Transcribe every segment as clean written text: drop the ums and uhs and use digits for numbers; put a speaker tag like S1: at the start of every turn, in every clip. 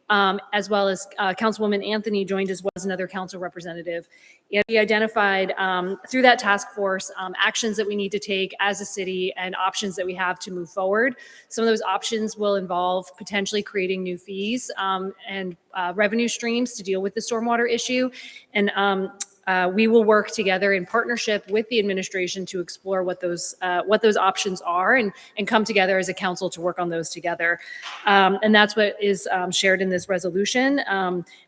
S1: as well as Councilwoman Anthony joined as well as another council representative. And we identified through that task force actions that we need to take as a city and options that we have to move forward. Some of those options will involve potentially creating new fees and revenue streams to deal with the stormwater issue. And we will work together in partnership with the administration to explore what those options are and come together as a council to work on those together. And that's what is shared in this resolution.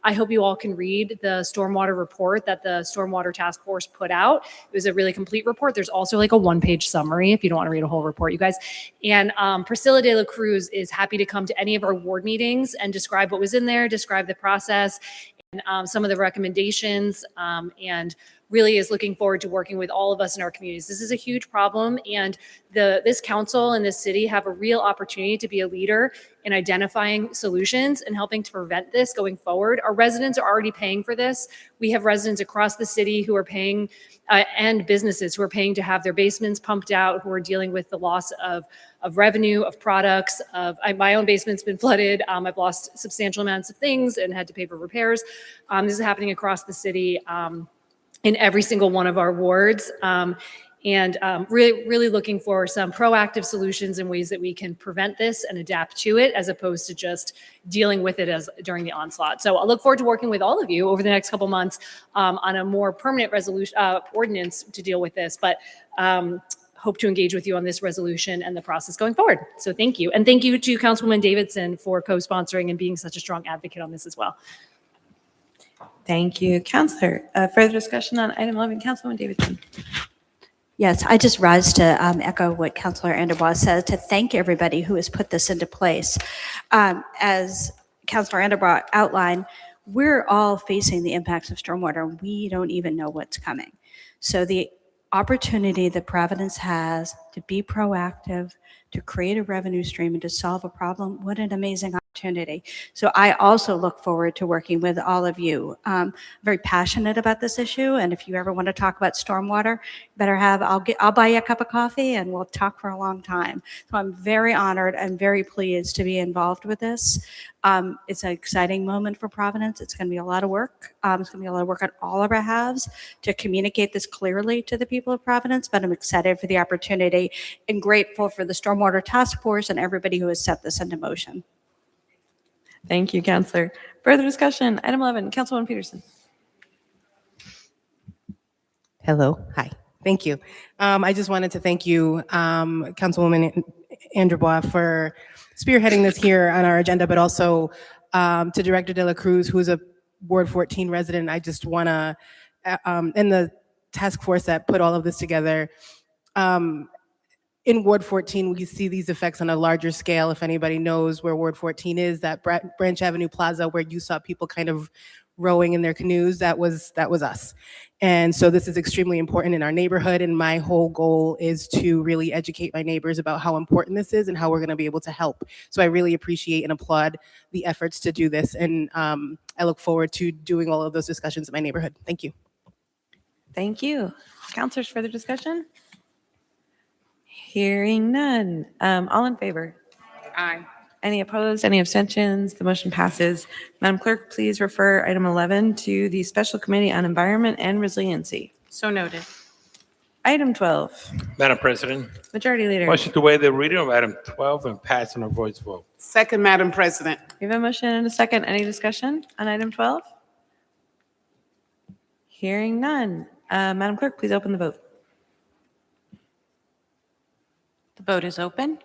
S1: I hope you all can read the stormwater report that the Stormwater Task Force put out. It was a really complete report. There's also like a one-page summary if you don't want to read a whole report, you guys. And Priscilla De La Cruz is happy to come to any of our ward meetings and describe what was in there, describe the process, and some of the recommendations, and really is looking forward to working with all of us in our communities. This is a huge problem, and this council and this city have a real opportunity to be a leader in identifying solutions and helping to prevent this going forward. Our residents are already paying for this. We have residents across the city who are paying, and businesses who are paying to have their basements pumped out, who are dealing with the loss of revenue, of products, my own basement's been flooded. I've lost substantial amounts of things and had to pay for repairs. This is happening across the city in every single one of our wards. And really looking for some proactive solutions and ways that we can prevent this and adapt to it as opposed to just dealing with it during the onslaught. So I look forward to working with all of you over the next couple months on a more permanent resolution ordinance to deal with this. But hope to engage with you on this resolution and the process going forward. So thank you. And thank you to Councilwoman Davidson for co-sponsoring and being such a strong advocate on this as well.
S2: Thank you, Councillor. Further discussion on item 11, Councilwoman Davidson.
S3: Yes, I just rise to echo what Councillor Anderbaugh said, to thank everybody who has put this into place. As Councillor Anderbaugh outlined, we're all facing the impacts of stormwater. We don't even know what's coming. So the opportunity that Providence has to be proactive, to create a revenue stream and to solve a problem, what an amazing opportunity. So I also look forward to working with all of you. I'm very passionate about this issue, and if you ever want to talk about stormwater, I'll buy you a cup of coffee and we'll talk for a long time. So I'm very honored and very pleased to be involved with this. It's an exciting moment for Providence. It's going to be a lot of work. It's going to be a lot of work on all of our halves to communicate this clearly to the people of Providence, but I'm excited for the opportunity and grateful for the Stormwater Task Force and everybody who has set this into motion.
S2: Thank you, Councillor. Further discussion, item 11, Councilwoman Peterson.
S4: Hello, hi, thank you. I just wanted to thank you, Councilwoman Anderbaugh, for spearheading this here on our agenda, but also to Director De La Cruz, who's a Ward 14 resident. I just want to, and the task force that put all of this together, in Ward 14, we see these effects on a larger scale. If anybody knows where Ward 14 is, that Branch Avenue Plaza where you saw people kind of rowing in their canoes, that was us. And so this is extremely important in our neighborhood, and my whole goal is to really educate my neighbors about how important this is and how we're going to be able to help. So I really appreciate and applaud the efforts to do this, and I look forward to doing all of those discussions in my neighborhood. Thank you.
S2: Thank you. Councillors, further discussion? Hearing none. All in favor?
S5: Aye.
S2: Any opposed? Any abstentions? The motion passes. Madam Clerk, please refer item 11 to the Special Committee on Environment and Resiliency.
S5: So noted.
S2: Item 12.
S6: Madam President,
S2: Majority Leader.
S6: motion to waive the reading of item 12 and pass on a voice vote.
S5: Second, Madam President.
S2: We have a motion and a second. Any discussion on item 12? Hearing none. Madam Clerk, please open the vote.
S5: The vote is open.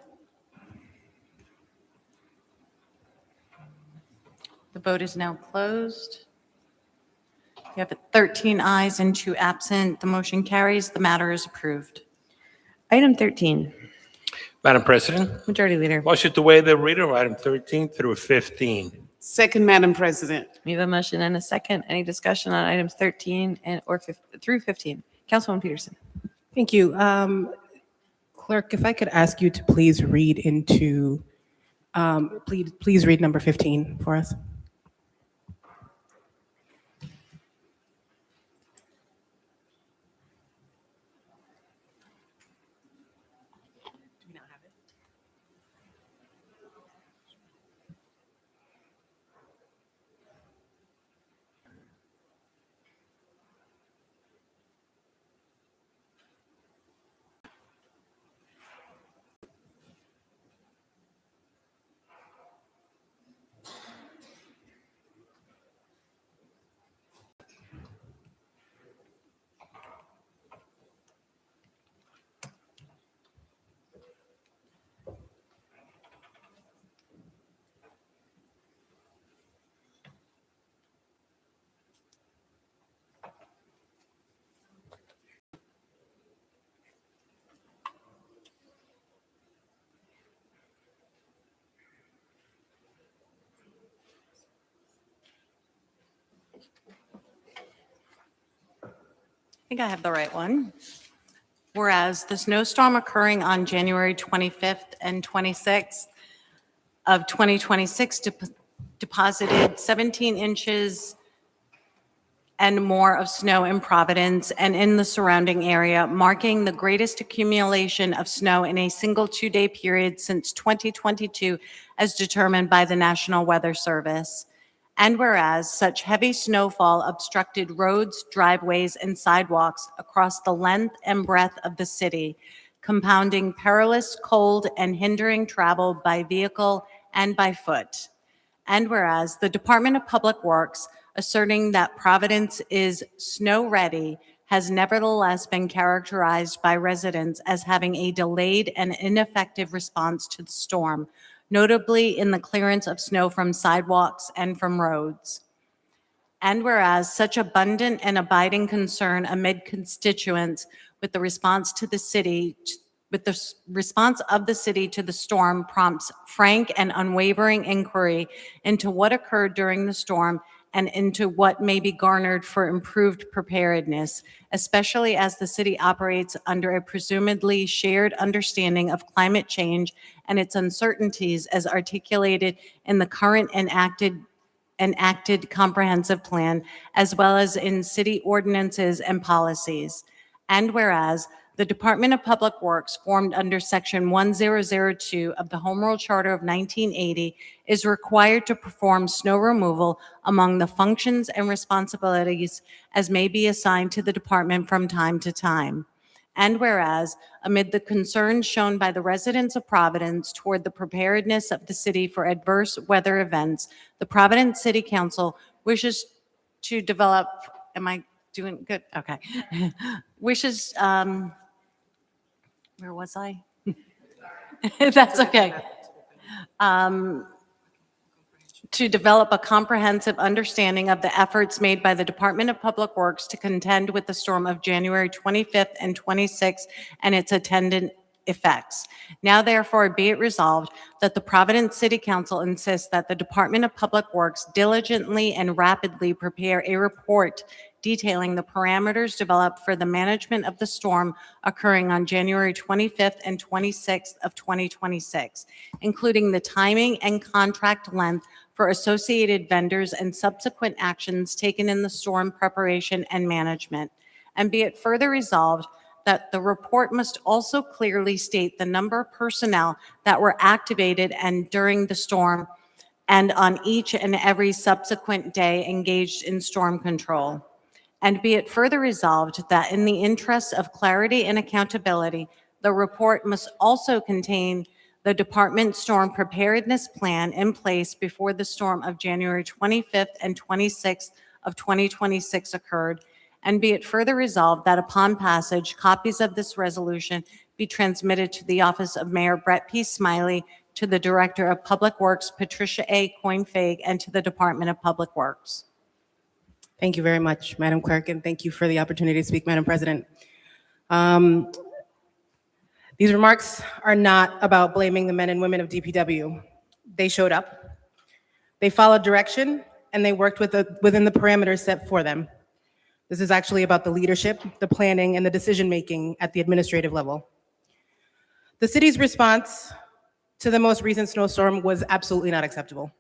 S5: The vote is now closed. You have 13 ayes and 2 absent. The motion carries. The matter is approved.
S2: Item 13.
S6: Madam President,
S2: Majority Leader.
S6: motion to waive the reading of item 13 through 15.
S5: Second, Madam President.
S2: We have a motion and a second. Any discussion on items 13 through 15? Councilwoman Peterson.
S4: Thank you. Clerk, if I could ask you to please read into, please read number 15 for us.
S5: I think I have the right one. Whereas the snowstorm occurring on January 25th and 26th of 2026 deposited 17 inches and more of snow in Providence and in the surrounding area, marking the greatest accumulation of snow in a single 2-day period since 2022, as determined by the National Weather Service. And whereas such heavy snowfall obstructed roads, driveways, and sidewalks across the length and breadth of the city, compounding perilous cold and hindering travel by vehicle and by foot. And whereas the Department of Public Works, asserting that Providence is snow-ready, has nevertheless been characterized by residents as having a delayed and ineffective response to the storm, notably in the clearance of snow from sidewalks and from roads. And whereas such abundant and abiding concern amid constituents with the response of the city to the storm prompts frank and unwavering inquiry into what occurred during the storm and into what may be garnered for improved preparedness, especially as the city operates under a presumably shared understanding of climate change and its uncertainties as articulated in the current enacted comprehensive plan, as well as in city ordinances and policies. And whereas the Department of Public Works, formed under Section 1002 of the Home Rule Charter of 1980, is required to perform snow removal among the functions and responsibilities as may be assigned to the department from time to time. And whereas, amid the concerns shown by the residents of Providence toward the preparedness of the city for adverse weather events, the Providence City Council wishes to develop, am I doing good? Okay. Wishes, where was I? That's okay. To develop a comprehensive understanding of the efforts made by the Department of Public Works to contend with the storm of January 25th and 26th and its attendant effects. Now therefore be it resolved that the Providence City Council insists that the Department of Public Works diligently and rapidly prepare a report detailing the parameters developed for the management of the storm occurring on January 25th and 26th of 2026, including the timing and contract length for associated vendors and subsequent actions taken in the storm preparation and management. And be it further resolved that the report must also clearly state the number of personnel that were activated and during the storm and on each and every subsequent day engaged in storm control. And be it further resolved that in the interest of clarity and accountability, the report must also contain the department storm preparedness plan in place before the storm of January 25th and 26th of 2026 occurred. And be it further resolved that upon passage, copies of this resolution be transmitted to the office of Mayor Brett P. Smiley, to the Director of Public Works, Patricia A. Coyne-Fague, and to the Department of Public Works.
S4: Thank you very much, Madam Clerk, and thank you for the opportunity to speak, Madam President. These remarks are not about blaming the men and women of DPW. They showed up, they followed direction, and they worked within the parameters set for them. This is actually about the leadership, the planning, and the decision-making at the administrative level. The city's response to the most recent snowstorm was absolutely not acceptable,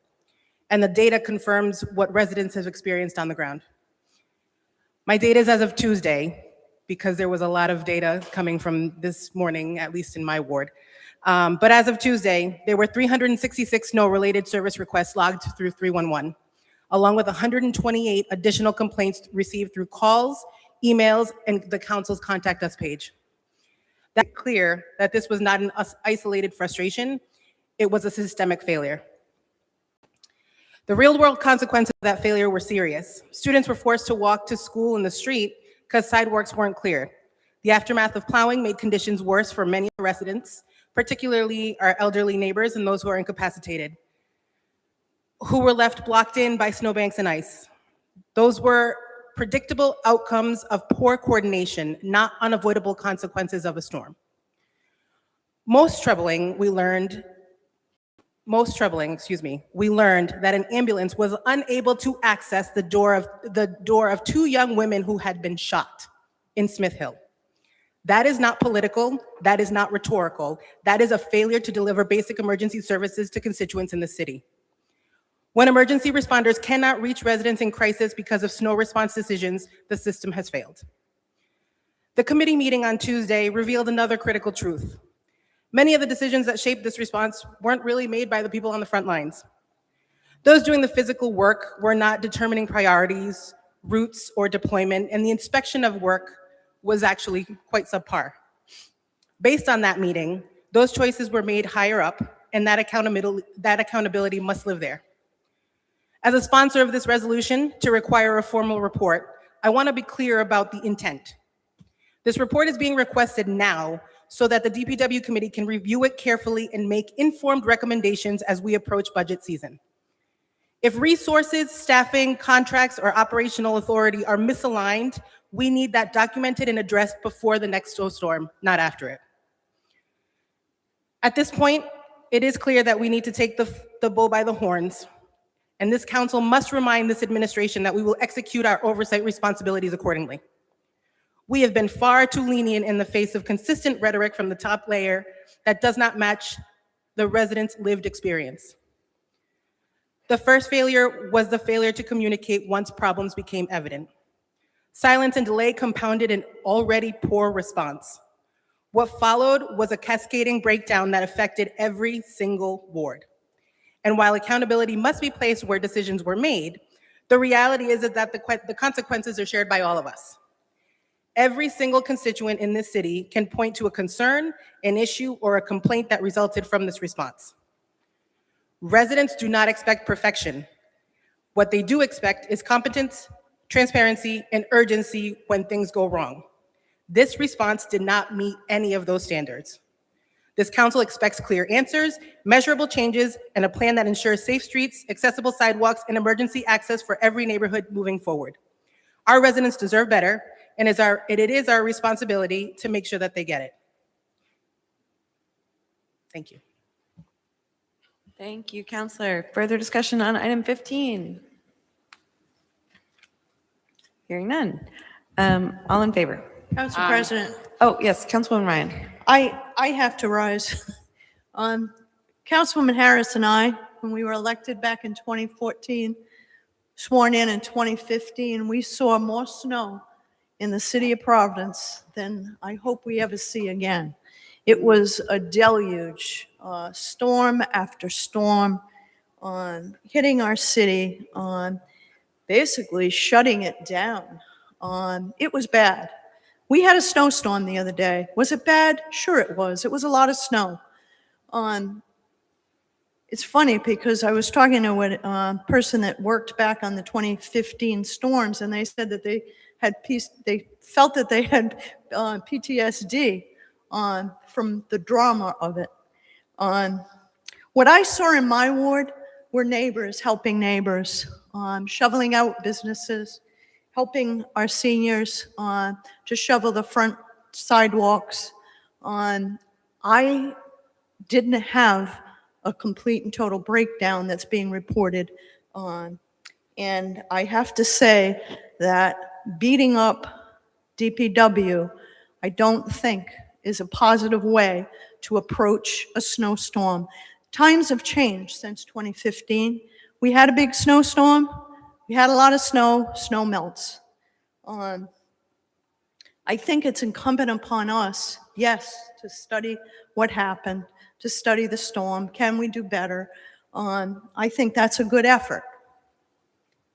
S4: and the data confirms what residents have experienced on the ground. My data is as of Tuesday, because there was a lot of data coming from this morning, at least in my ward. But as of Tuesday, there were 366 snow-related service requests logged through 311, along with 128 additional complaints received through calls, emails, and the council's Contact Us page. That's clear that this was not an isolated frustration, it was a systemic failure. The real-world consequences of that failure were serious. Students were forced to walk to school in the street because sidewalks weren't cleared. The aftermath of plowing made conditions worse for many residents, particularly our elderly neighbors and those who are incapacitated, who were left blocked in by snowbanks and ice. Those were predictable outcomes of poor coordination, not unavoidable consequences of a storm. Most troubling, we learned, most troubling, we learned that an ambulance was unable to access the door of two young women who had been shot in Smith Hill. That is not political, that is not rhetorical, that is a failure to deliver basic emergency services to constituents in the city. When emergency responders cannot reach residents in crisis because of snow response decisions, the system has failed. The committee meeting on Tuesday revealed another critical truth. Many of the decisions that shaped this response weren't really made by the people on the front lines. Those doing the physical work were not determining priorities, routes, or deployment, and the inspection of work was actually quite subpar. Based on that meeting, those choices were made higher up, and that accountability must live there. As a sponsor of this resolution to require a formal report, I want to be clear about the intent. This report is being requested now so that the DPW committee can review it carefully and make informed recommendations as we approach budget season. If resources, staffing, contracts, or operational authority are misaligned, we need that documented and addressed before the next snowstorm, not after it. At this point, it is clear that we need to take the bull by the horns, and this council must remind this administration that we will execute our oversight responsibilities accordingly. We have been far too lenient in the face of consistent rhetoric from the top layer that does not match the residents' lived experience. The first failure was the failure to communicate once problems became evident. Silence and delay compounded an already poor response. What followed was a cascading breakdown that affected every single ward. And while accountability must be placed where decisions were made, the reality is that the consequences are shared by all of us. Every single constituent in this city can point to a concern, an issue, or a complaint that resulted from this response. Residents do not expect perfection. What they do expect is competence, transparency, and urgency when things go wrong. This response did not meet any of those standards. This council expects clear answers, measurable changes, and a plan that ensures safe streets, accessible sidewalks, and emergency access for every neighborhood moving forward. Our residents deserve better, and it is our responsibility to make sure that they get it. Thank you.
S2: Thank you, Counselor. Further discussion on item 15? Hearing none. All in favor?
S7: Council President,
S2: Oh, yes, Councilwoman Ryan.
S7: I have to rise. Councilwoman Harris and I, when we were elected back in 2014, sworn in 2015, we saw more snow in the city of Providence than I hope we ever see again. It was a deluge, storm after storm, hitting our city, basically shutting it down. It was bad. We had a snowstorm the other day. Was it bad? Sure it was. It was a lot of snow. It's funny because I was talking to a person that worked back on the 2015 storms, and they said that they felt that they had PTSD from the drama of it. What I saw in my ward were neighbors helping neighbors, shoveling out businesses, helping our seniors to shovel the front sidewalks. I didn't have a complete and total breakdown that's being reported on. And I have to say that beating up DPW, I don't think is a positive way to approach a snowstorm. Times have changed since 2015. We had a big snowstorm. We had a lot of snow. Snow melts. I think it's incumbent upon us, yes, to study what happened, to study the storm. Can we do better? I think that's a good effort.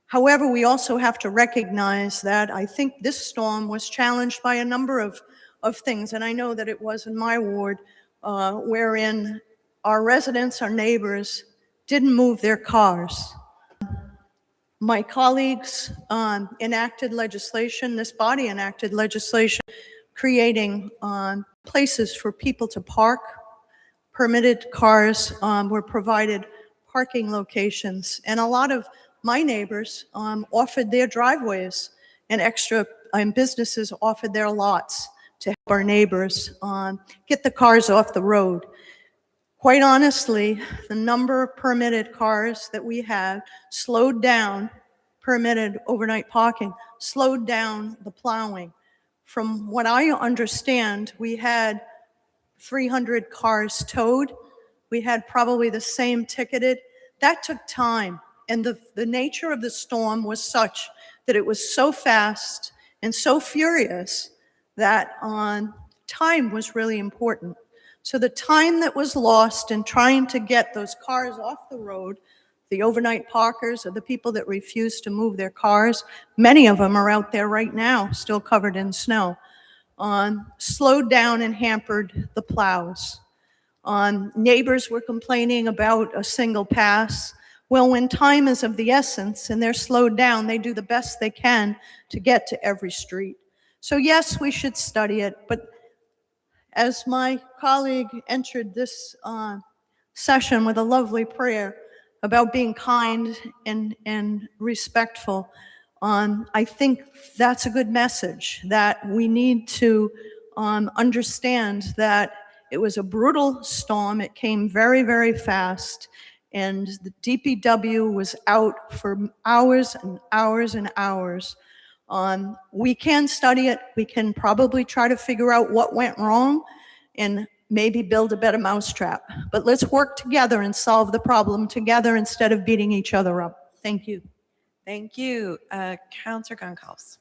S7: However, we also have to recognize that I think this storm was challenged by a number of things, and I know that it was in my ward, wherein our residents, our neighbors, didn't move their cars. My colleagues enacted legislation, this body enacted legislation, creating places for people to park. Permitted cars were provided parking locations, and a lot of my neighbors offered their driveways, and businesses offered their lots to help our neighbors get the cars off the road. Quite honestly, the number of permitted cars that we had slowed down, permitted overnight parking, slowed down the plowing. From what I understand, we had 300 cars towed. We had probably the same ticketed. That took time. And the nature of the storm was such that it was so fast and so furious that time was really important. So the time that was lost in trying to get those cars off the road, the overnight parkers or the people that refused to move their cars, many of them are out there right now, still covered in snow, slowed down and hampered the plows. Neighbors were complaining about a single pass. Well, when time is of the essence and they're slowed down, they do the best they can to get to every street. So yes, we should study it, but as my colleague entered this session with a lovely prayer about being kind and respectful, I think that's a good message, that we need to understand that it was a brutal storm. It came very, very fast, and the DPW was out for hours and hours and hours. We can study it. We can probably try to figure out what went wrong and maybe build a better mousetrap. But let's work together and solve the problem together instead of beating each other up. Thank you.
S2: Thank you. Counselor Goncalves.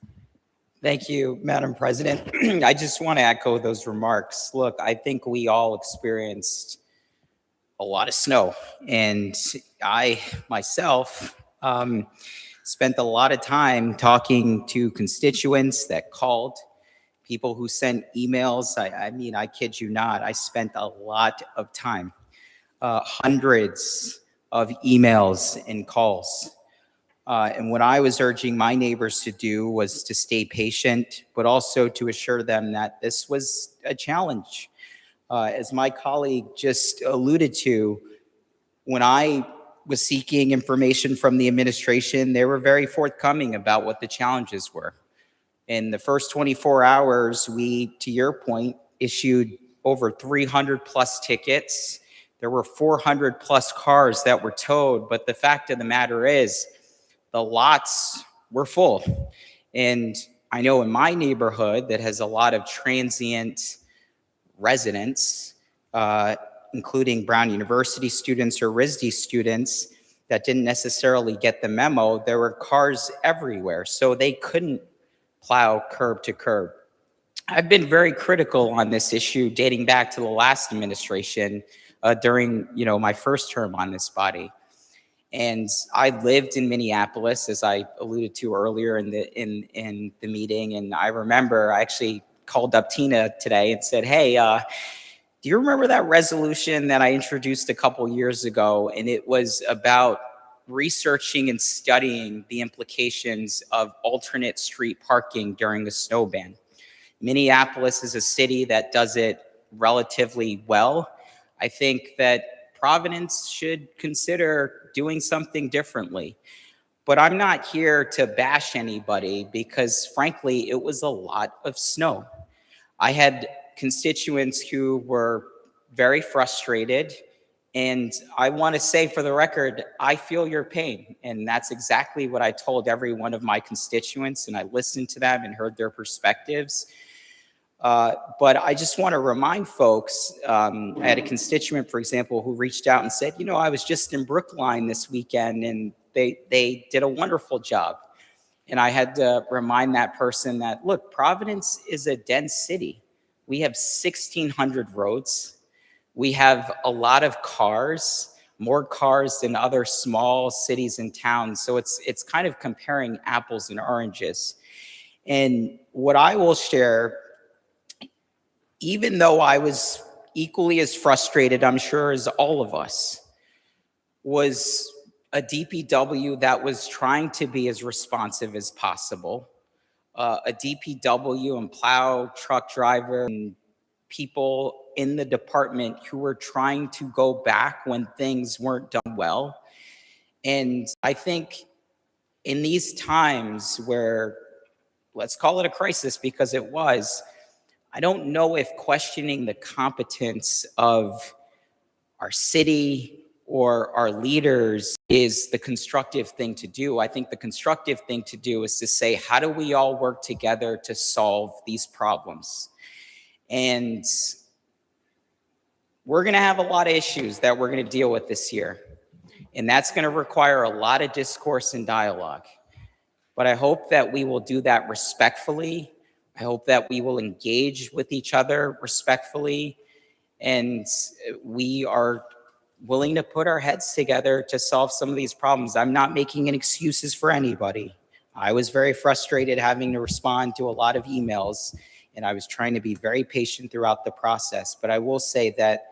S8: Thank you, Madam President. I just want to echo those remarks. Look, I think we all experienced a lot of snow, and I myself spent a lot of time talking to constituents that called, people who sent emails. I mean, I kid you not, I spent a lot of time, hundreds of emails and calls. And what I was urging my neighbors to do was to stay patient, but also to assure them that this was a challenge. As my colleague just alluded to, when I was seeking information from the administration, they were very forthcoming about what the challenges were. In the first 24 hours, we, to your point, issued over 300 plus tickets. There were 400 plus cars that were towed, but the fact of the matter is, the lots were full. And I know in my neighborhood that has a lot of transient residents, including Brown University students or RISD students that didn't necessarily get the memo, there were cars everywhere, so they couldn't plow curb to curb. I've been very critical on this issue dating back to the last administration during my first term on this body. And I lived in Minneapolis, as I alluded to earlier in the meeting. And I remember I actually called up Tina today and said, hey, do you remember that resolution that I introduced a couple years ago? And it was about researching and studying the implications of alternate street parking during a snow ban. Minneapolis is a city that does it relatively well. I think that Providence should consider doing something differently. But I'm not here to bash anybody because, frankly, it was a lot of snow. I had constituents who were very frustrated, and I want to say for the record, I feel your pain, and that's exactly what I told every one of my constituents, and I listened to them and heard their perspectives. But I just want to remind folks, I had a constituent, for example, who reached out and said, I was just in Brookline this weekend and they did a wonderful job. And I had to remind that person that, look, Providence is a dense city. We have 1,600 roads. We have a lot of cars, more cars than other small cities and towns. So it's kind of comparing apples and oranges. And what I will share, even though I was equally as frustrated, I'm sure, as all of us, was a DPW that was trying to be as responsive as possible, a DPW and plow truck driver and people in the department who were trying to go back when things weren't done well. And I think in these times where, let's call it a crisis because it was, I don't know if questioning the competence of our city or our leaders is the constructive thing to do. I think the constructive thing to do is to say, how do we all work together to solve these problems? And we're going to have a lot of issues that we're going to deal with this year. And that's going to require a lot of discourse and dialogue. But I hope that we will do that respectfully. I hope that we will engage with each other respectfully. And we are willing to put our heads together to solve some of these problems. I'm not making any excuses for anybody. I was very frustrated having to respond to a lot of emails, and I was trying to be very patient throughout the process. But I will say that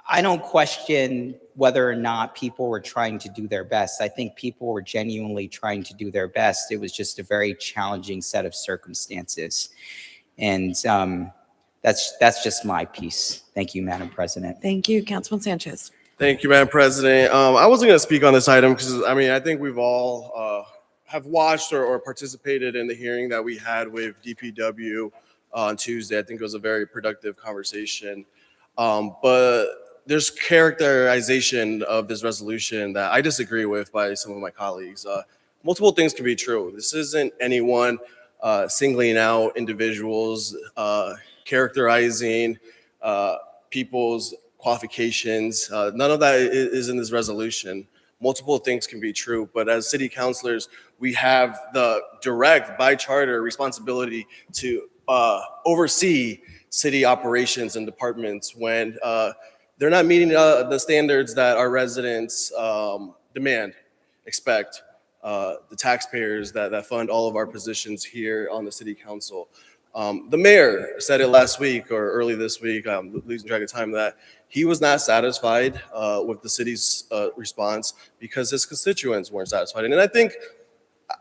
S8: I don't question whether or not people were trying to do their best. I think people were genuinely trying to do their best. It was just a very challenging set of circumstances. And that's just my piece. Thank you, Madam President.
S2: Thank you, Councilman Sanchez.
S9: Thank you, Madam President. I wasn't going to speak on this item because, I think we've all have watched or participated in the hearing that we had with DPW on Tuesday. I think it was a very productive conversation. But there's characterization of this resolution that I disagree with by some of my colleagues. Multiple things can be true. This isn't anyone singling out individuals, characterizing people's qualifications. None of that is in this resolution. Multiple things can be true, but as city councilors, we have the direct, by charter, responsibility to oversee city operations and departments when they're not meeting the standards that our residents demand, expect, the taxpayers that fund all of our positions here on the city council. The mayor said it last week or early this week, losing track of time, that he was not satisfied with the city's response because his constituents weren't satisfied. And I think,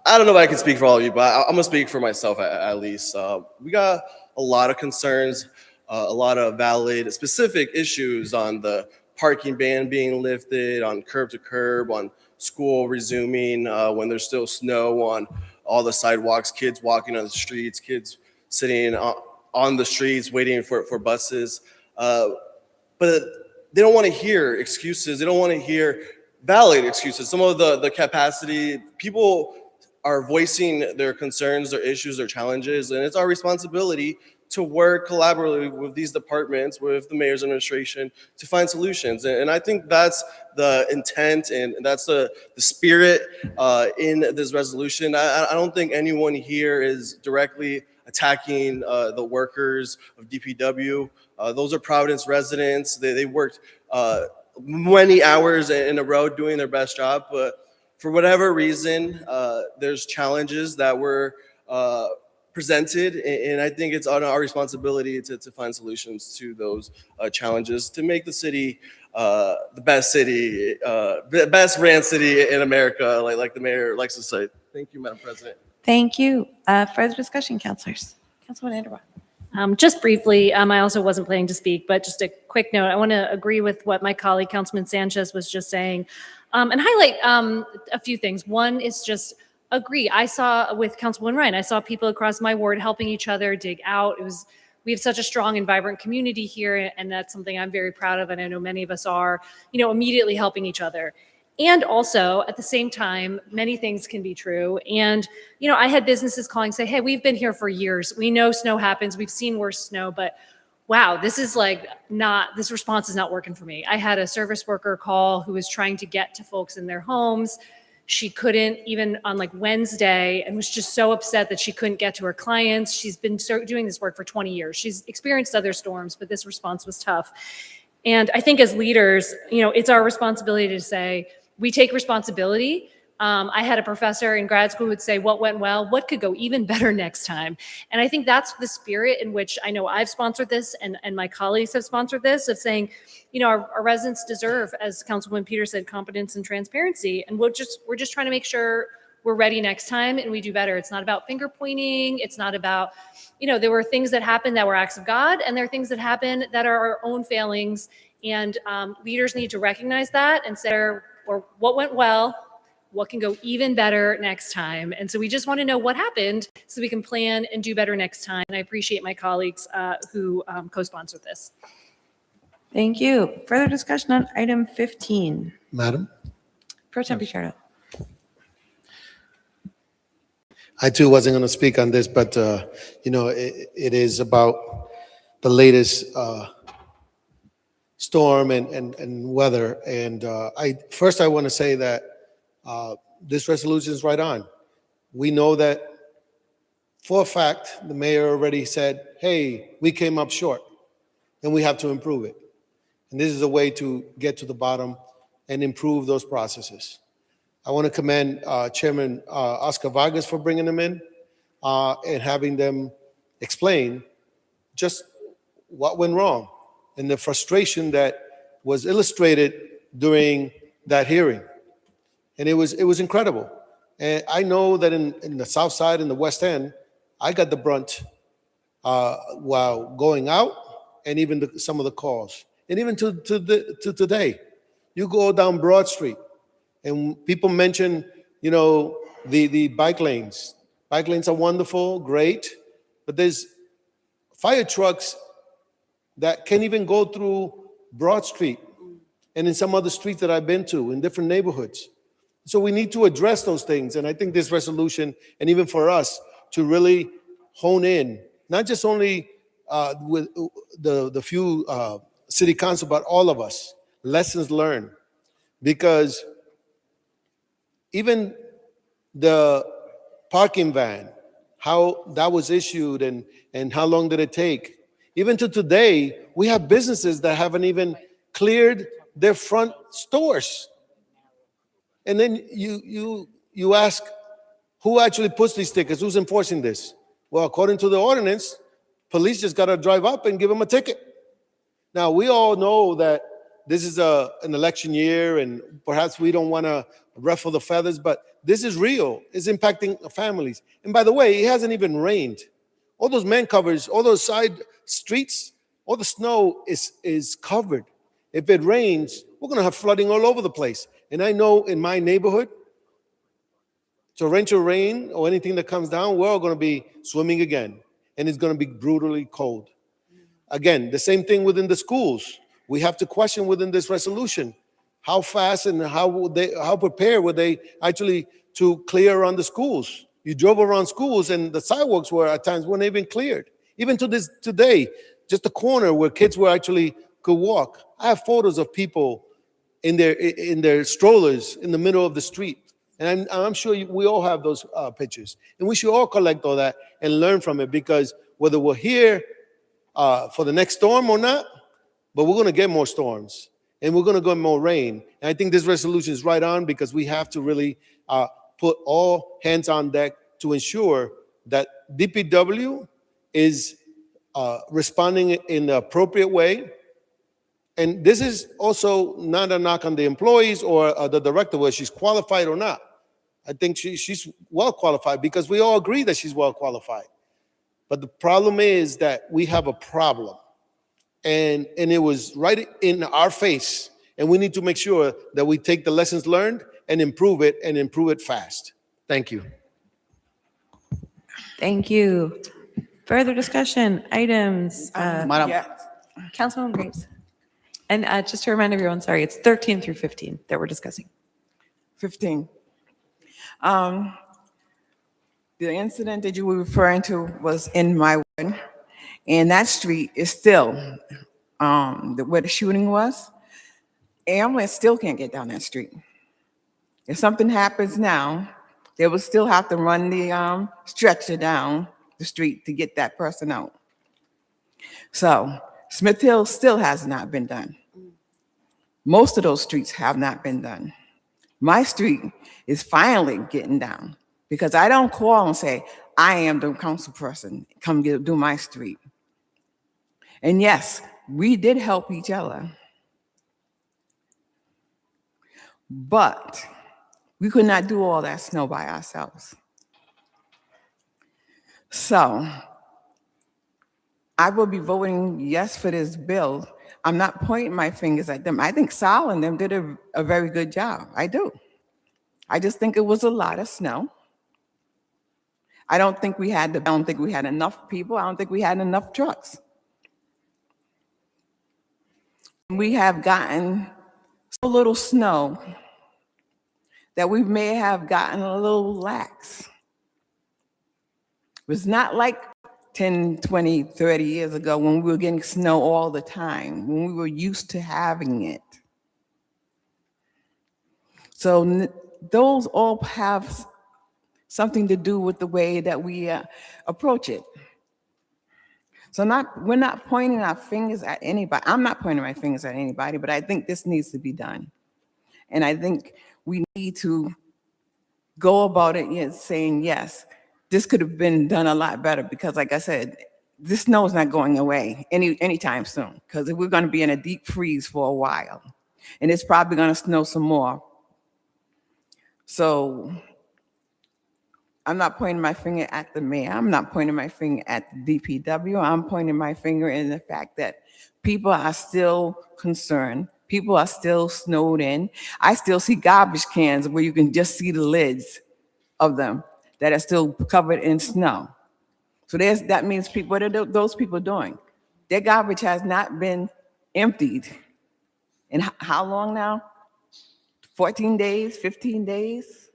S9: I don't know if I can speak for all of you, but I'm gonna speak for myself at least. We got a lot of concerns, a lot of valid, specific issues on the parking ban being lifted, on curb to curb, on school resuming when there's still snow on all the sidewalks, kids walking on the streets, kids sitting on the streets waiting for buses. But they don't want to hear excuses. They don't want to hear valid excuses. Some of the capacity, people are voicing their concerns, their issues, their challenges, and it's our responsibility to work collaboratively with these departments, with the mayor's administration, to find solutions. And I think that's the intent and that's the spirit in this resolution. I don't think anyone here is directly attacking the workers of DPW. Those are Providence residents. They worked many hours in a row doing their best job, but for whatever reason, there's challenges that were presented, and I think it's on our responsibility to find solutions to those challenges to make the city the best city, the best ran city in America, like the mayor likes to say. Thank you, Madam President.
S2: Thank you. Further discussion, councilors. Councilwoman Anderbaugh.
S1: Just briefly, I also wasn't planning to speak, but just a quick note. I want to agree with what my colleague, Councilman Sanchez, was just saying, and highlight a few things. One is just agree. I saw with Councilwoman Ryan, I saw people across my ward helping each other dig out. We have such a strong and vibrant community here, and that's something I'm very proud of, and I know many of us are, immediately helping each other. And also, at the same time, many things can be true. And, I had businesses calling, say, hey, we've been here for years. We know snow happens. We've seen worse snow, but wow, this response is not working for me. I had a service worker call who was trying to get to folks in their homes. She couldn't even on Wednesday and was just so upset that she couldn't get to her clients. She's been doing this work for 20 years. She's experienced other storms, but this response was tough. And I think as leaders, it's our responsibility to say, we take responsibility. I had a professor in grad school who would say, what went well, what could go even better next time? And I think that's the spirit in which I know I've sponsored this and my colleagues have sponsored this, of saying, our residents deserve, as Councilwoman Peter said, competence and transparency. And we're just trying to make sure we're ready next time and we do better. It's not about finger pointing. It's not about, there were things that happened that were acts of God, and there are things that happen that are our own failings. And leaders need to recognize that and say, or what went well, what can go even better next time. And so we just want to know what happened so we can plan and do better next time. And I appreciate my colleagues who co-sponsored this.
S2: Thank you. Further discussion on item 15.
S10: Madam,
S2: Pro Tem Pichardo.
S10: I too wasn't going to speak on this, but it is about the latest storm and weather. And I want to say that this resolution is right on. We know that for a fact, the mayor already said, hey, we came up short and we have to improve it. And this is a way to get to the bottom and improve those processes. I want to commend Chairman Oscar Vargas for bringing them in and having them explain just what went wrong and the frustration that was illustrated during that hearing. And it was incredible. And I know that in the South Side and the West End, I got the brunt while going out and even some of the calls. And even to today, you go down Broad Street and people mention, the bike lanes. Bike lanes are wonderful, great, but there's fire trucks that can't even go through Broad Street and in some other streets that I've been to in different neighborhoods. So we need to address those things. And I think this resolution, and even for us, to really hone in, not just only with the few city council, but all of us, lessons learned. Because even the parking van, how that was issued and how long did it take? Even to today, we have businesses that haven't even cleared their front stores. And then you ask, who actually puts these tickets? Who's enforcing this? Well, according to the ordinance, police just got to drive up and give them a ticket. Now, we all know that this is an election year, and perhaps we don't want to ruffle the feathers, but this is real. It's impacting families. And by the way, it hasn't even rained. All those man covers, all those side streets, all the snow is covered. If it rains, we're going to have flooding all over the place. And I know in my neighborhood, torrential rain or anything that comes down, we're all going to be swimming again. And it's going to be brutally cold. Again, the same thing within the schools. We have to question within this resolution, how fast and how prepared were they actually to clear around the schools? You drove around schools and the sidewalks were at times weren't even cleared. Even to this today, just the corner where kids were actually could walk. I have photos of people in their strollers in the middle of the street. And I'm sure we all have those pictures. And we should all collect all that and learn from it, because whether we're here for the next storm or not, but we're going to get more storms and we're going to get more rain. And I think this resolution is right on, because we have to really put all hands on deck to ensure that DPW is responding in the appropriate way. And this is also not a knock on the employees or the director, whether she's qualified or not. I think she's well qualified, because we all agree that she's well qualified. But the problem is that we have a problem. And it was right in our face. And we need to make sure that we take the lessons learned and improve it fast. Thank you.
S2: Thank you. Further discussion, items.
S11: Madam,
S2: Councilwoman Graves. And just to remind everyone, sorry, it's 13 through 15 that we're discussing.
S11: 15. The incident that you were referring to was in my ward, and that street is still where the shooting was. Ambulance still can't get down that street. If something happens now, they will still have to run the stretcher down the street to get that person out. So Smith Hill still has not been done. Most of those streets have not been done. My street is finally getting down, because I don't call and say, I am the council person, come do my street. And yes, we did help each other, but we could not do all that snow by ourselves. So I will be voting yes for this bill. I'm not pointing my fingers at them. I think Sal and them did a very good job. I do. I just think it was a lot of snow. I don't think we had enough people. I don't think we had enough trucks. We have gotten so little snow that we may have gotten a little lax. It's not like 10, 20, 30 years ago when we were getting snow all the time, when we were used to having it. So those all have something to do with the way that we approach it. So we're not pointing our fingers at anybody. I'm not pointing my fingers at anybody, but I think this needs to be done. And I think we need to go about it saying, yes, this could have been done a lot better because, like I said, this snow is not going away anytime soon because we're going to be in a deep freeze for a while. And it's probably going to snow some more. So I'm not pointing my finger at the mayor. I'm not pointing my finger at the DPW. I'm pointing my finger in the fact that people are still concerned. People are still snowed in. I still see garbage cans where you can just see the lids of them that are still covered in snow. So that means people, what are those people doing? Their garbage has not been emptied. In how long now? 14 days, 15 days?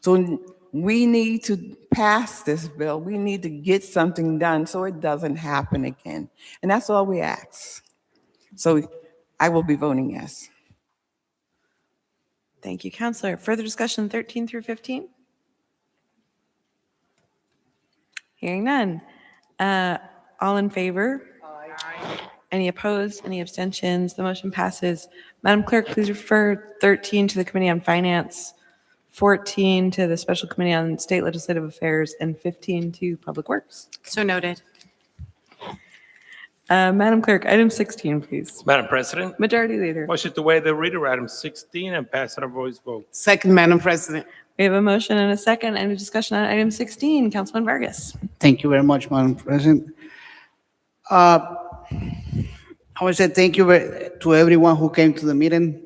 S11: So we need to pass this bill. We need to get something done so it doesn't happen again. And that's all we ask. So I will be voting yes.
S2: Thank you, Counselor. Further discussion 13 through 15? Hearing none. All in favor? Aye. Any opposed? Any abstentions? The motion passes. Madam Clerk, please refer 13 to the Committee on Finance, 14 to the Special Committee on State Legislative Affairs, and 15 to Public Works.
S5: So noted.
S2: Madam Clerk, item 16, please.
S6: Madam President,
S2: Majority Leader.
S6: motion to waive the reader item 16 and pass on a voice vote.
S4: Second, Madam President.
S2: We have a motion and a second. Any discussion on item 16? Councilman Vargas.
S12: Thank you very much, Madam President. I want to say thank you to everyone who came to the meeting.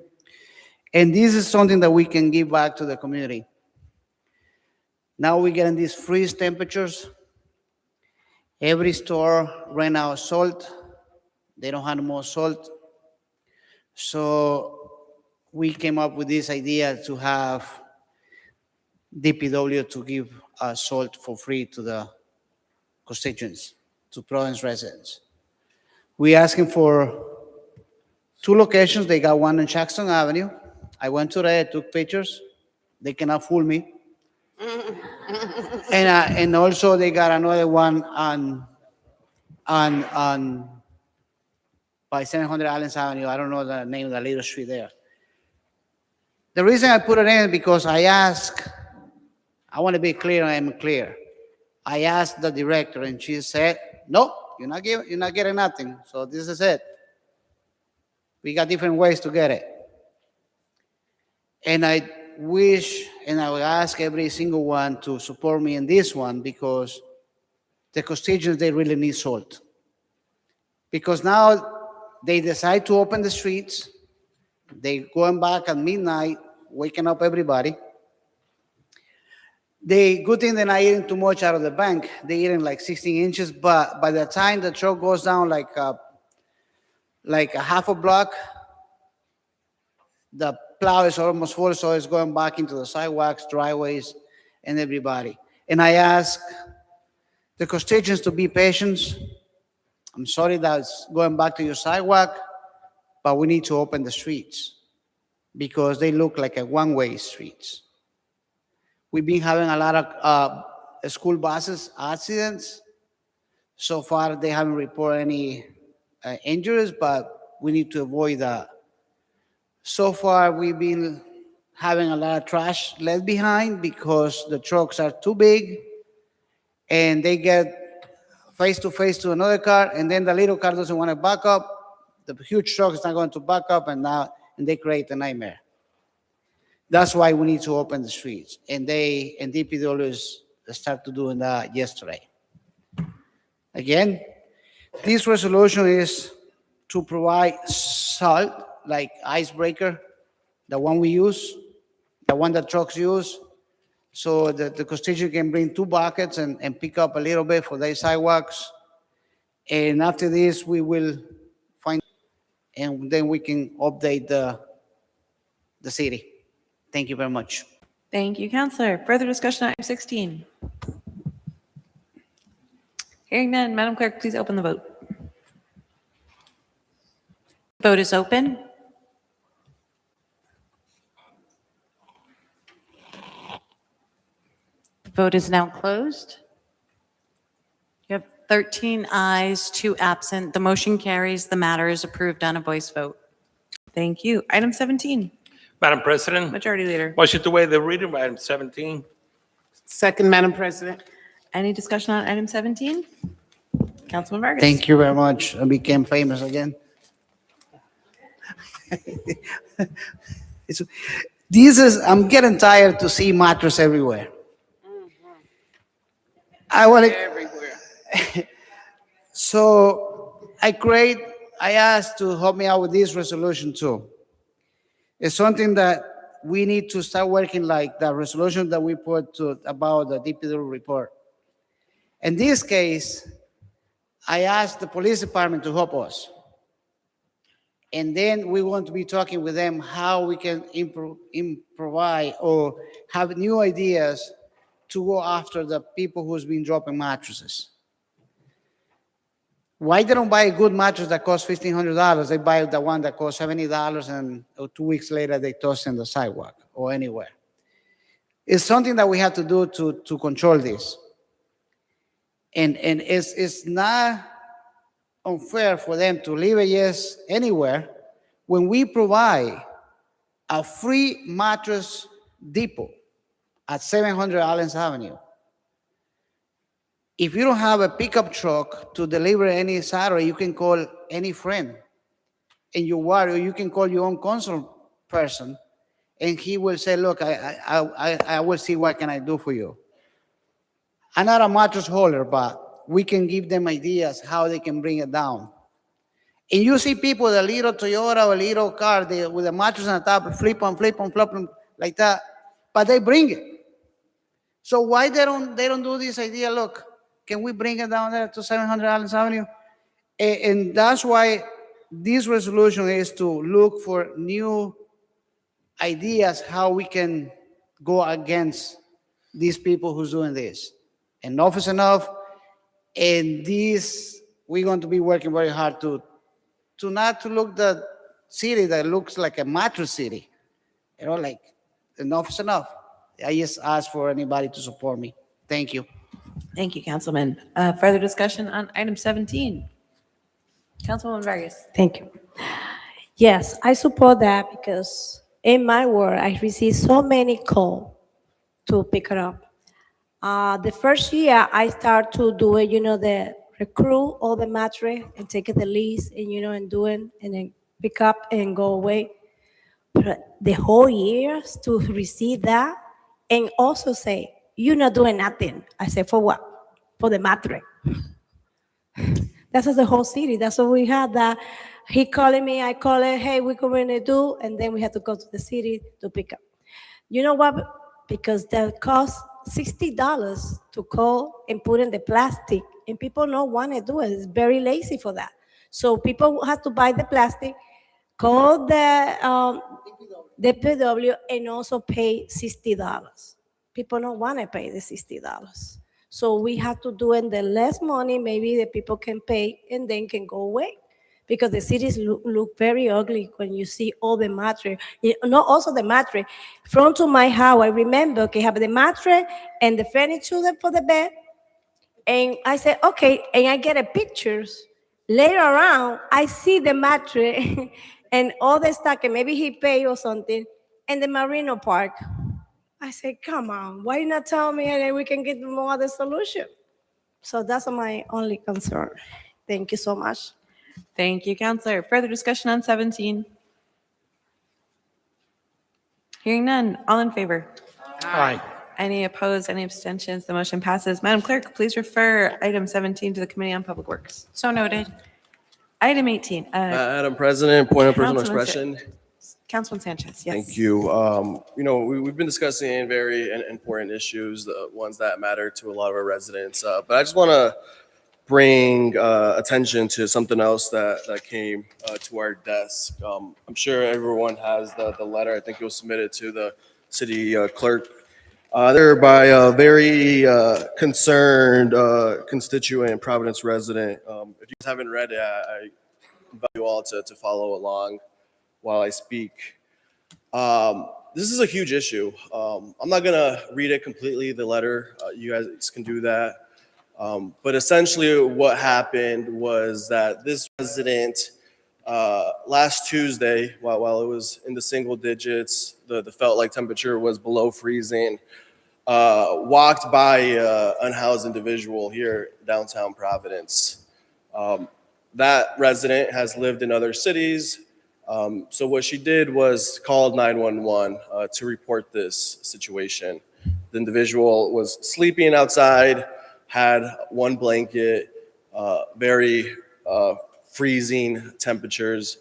S12: And this is something that we can give back to the community. Now we're getting these freeze temperatures. Every store ran out of salt. They don't have more salt. So we came up with this idea to have DPW to give salt for free to the constituents, to Providence residents. We asking for 2 locations. They got one on Jackson Avenue. I went to there, I took pictures. They cannot fool me. And also they got another one on by 700 Allen's Avenue. I don't know the name of the little street there. The reason I put it in is because I want to be clear, I am clear. I asked the director and she said, nope, you're not getting nothing. So this is it. We got different ways to get it. And I wish, and I would ask every single one to support me in this one because the constituents, they really need salt. Because now they decide to open the streets. They going back at midnight, waking up everybody. The good thing they're not eating too much out of the bank. They're eating like 16 inches, but by the time the truck goes down like a half a block, the plow is almost full, so it's going back into the sidewalks, driveways, and everybody. And I ask the constituents to be patient. I'm sorry that it's going back to your sidewalk, but we need to open the streets because they look like a one-way streets. We've been having a lot of school buses accidents. So far, they haven't reported any injuries, but we need to avoid that. So far, we've been having a lot of trash left behind because the trucks are too big and they get face to face to another car, and then the little car doesn't want to back up. The huge truck is not going to back up, and they create a nightmare. That's why we need to open the streets, and DPW started doing that yesterday. Again, this resolution is to provide salt, like icebreaker, the one we use, the one that trucks use, so that the constituent can bring 2 buckets and pick up a little bit for their sidewalks. And after this, we will find and then we can update the city. Thank you very much.
S2: Thank you, Counselor. Further discussion on item 16? Hearing none, Madam Clerk, please open the vote.
S5: Vote is open. The vote is now closed. You have 13 ayes, 2 absent. The motion carries. The matter is approved on a voice vote.
S2: Thank you. Item 17,
S6: Madam President,
S2: Majority Leader.
S6: motion to waive the reading of item 17.
S4: Second, Madam President.
S2: Any discussion on item 17? Councilman Vargas.
S12: Thank you very much. I became famous again. I'm getting tired to see mattress everywhere. I want to.
S4: Everywhere.
S12: So I asked to help me out with this resolution too. It's something that we need to start working like the resolution that we put about the DPW report. In this case, I asked the police department to help us. And then we want to be talking with them how we can improvise or have new ideas to go after the people who's been dropping mattresses. Why they don't buy a good mattress that costs $1,500? They buy the one that costs $70 and 2 weeks later they toss in the sidewalk or anywhere. It's something that we have to do to control this. And it's not unfair for them to leave it just anywhere when we provide a free mattress depot at 700 Allen's Avenue. If you don't have a pickup truck to deliver any Saturday, you can call any friend in your ward, or you can call your own council person, and he will say, look, I will see what can I do for you. I'm not a mattress holder, but we can give them ideas how they can bring it down. And you see people with a little Toyota or a little car with a mattress on the top, flip them like that, but they bring it. So why they don't do this idea? Look, can we bring it down there to 700 Allen's Avenue? And that's why this resolution is to look for new ideas how we can go against these people who's doing this. Enough is enough. And this, we're going to be working very hard to not to look the city that looks like a mattress city. You know, like enough is enough. I just ask for anybody to support me. Thank you.
S2: Thank you, Councilman. Further discussion on item 17? Councilwoman Vargas.
S13: Thank you. Yes, I support that because in my work, I received so many calls to pick it up. The first year, I start to do it, the recruit all the mattress and take the lease and, and do it and then pick up and go away. But the whole year to receive that and also say, you're not doing nothing. I say, for what? For the mattress. That's the whole city. That's what we had. That he calling me, I call it, hey, we're going to do, and then we have to go to the city to pick up. You know what? Because that costs $60 to call and put in the plastic, and people don't want to do it. It's very lazy for that. So people have to buy the plastic, call the DPW, and also pay $60. People don't want to pay the $60. So we have to do it the less money, maybe the people can pay and then can go away. Because the cities look very ugly when you see all the mattress. Not also the mattress. Front to my house, I remember I have the mattress and the furniture for the bed. And I said, okay, and I get a pictures. Later on, I see the mattress and all the stuff, and maybe he paid or something, and the Marino Park. I said, come on, why not tell me and then we can get more other solution? So that's my only concern. Thank you so much.
S2: Thank you, Counselor. Further discussion on 17? Hearing none. All in favor?
S6: Aye.
S2: Any opposed? Any abstentions? The motion passes. Madam Clerk, please refer item 17 to the Committee on Public Works.
S5: So noted.
S2: Item 18.
S9: Madam President, point of personal
S2: Councilman
S9: expression.
S2: Councilman Sanchez, yes.
S9: Thank you. We've been discussing very important issues, the ones that matter to a lot of our residents. But I just want to bring attention to something else that came to our desk. I'm sure everyone has the letter. I think it was submitted to the city clerk. They're by a very concerned constituent, Providence resident. If you guys haven't read it, I invite you all to follow along while I speak. This is a huge issue. I'm not gonna read it completely, the letter. You guys can do that. But essentially what happened was that this resident last Tuesday, while it was in the single digits, the felt like temperature was below freezing, walked by an unhoused individual here downtown Providence. That resident has lived in other cities. So what she did was called 911 to report this situation. The individual was sleeping outside, had one blanket, very freezing temperatures.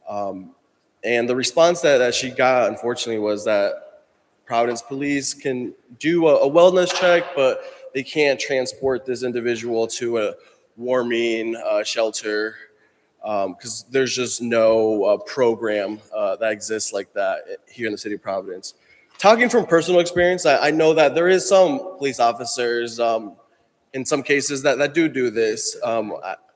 S9: And the response that she got, unfortunately, was that Providence police can do a wellness check, but they can't transport this individual to a warming shelter because there's just no program that exists like that here in the city of Providence. Talking from personal experience, I know that there is some police officers in some cases that do this.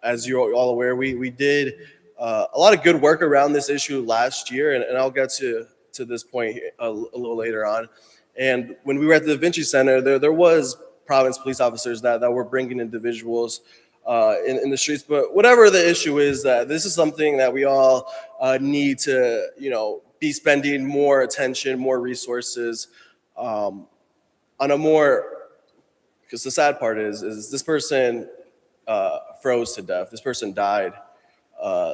S9: As you're all aware, we did a lot of good work around this issue last year, and I'll get to this point a little later on. And when we were at the Da Vinci Center, there was Providence police officers that were bringing individuals in the streets. But whatever the issue is, this is something that we all need to, be spending more attention, more resources on a more, because the sad part is this person froze to death. This person died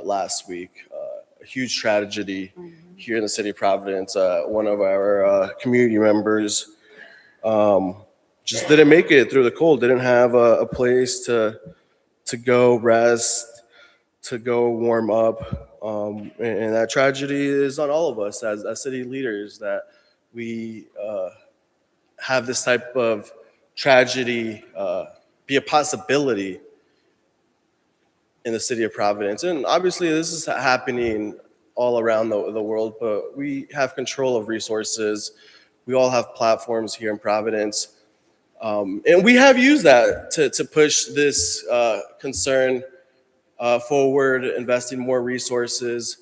S9: last week. A huge tragedy here in the city of Providence. One of our community members just didn't make it through the cold, didn't have a place to go rest, to go warm up. And that tragedy is on all of us as city leaders, that we have this type of tragedy be a possibility in the city of Providence. And obviously this is happening all around the world, but we have control of resources. We all have platforms here in Providence. And we have used that to push this concern forward, investing more resources.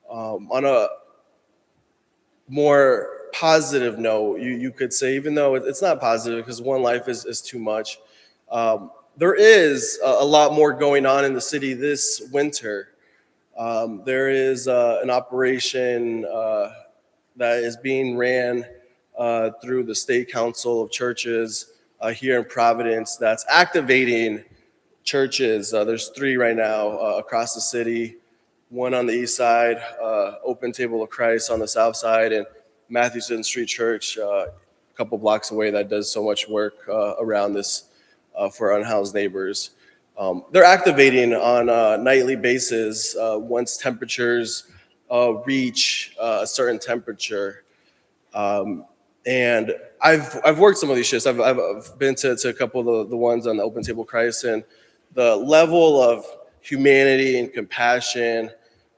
S9: On a more positive note, you could say, even though it's not positive because one life is too much, there is a lot more going on in the city this winter. There is an operation that is being ran through the State Council of Churches here in Providence that's activating churches. There's 3 right now across the city, one on the east side, Open Table of Christ on the south side, and Matthewson Street Church a couple blocks away that does so much work around this for unhoused neighbors. They're activating on a nightly basis once temperatures reach a certain temperature. And I've worked some of these shifts. I've been to a couple of the ones on the Open Table Christ, and the level of humanity and compassion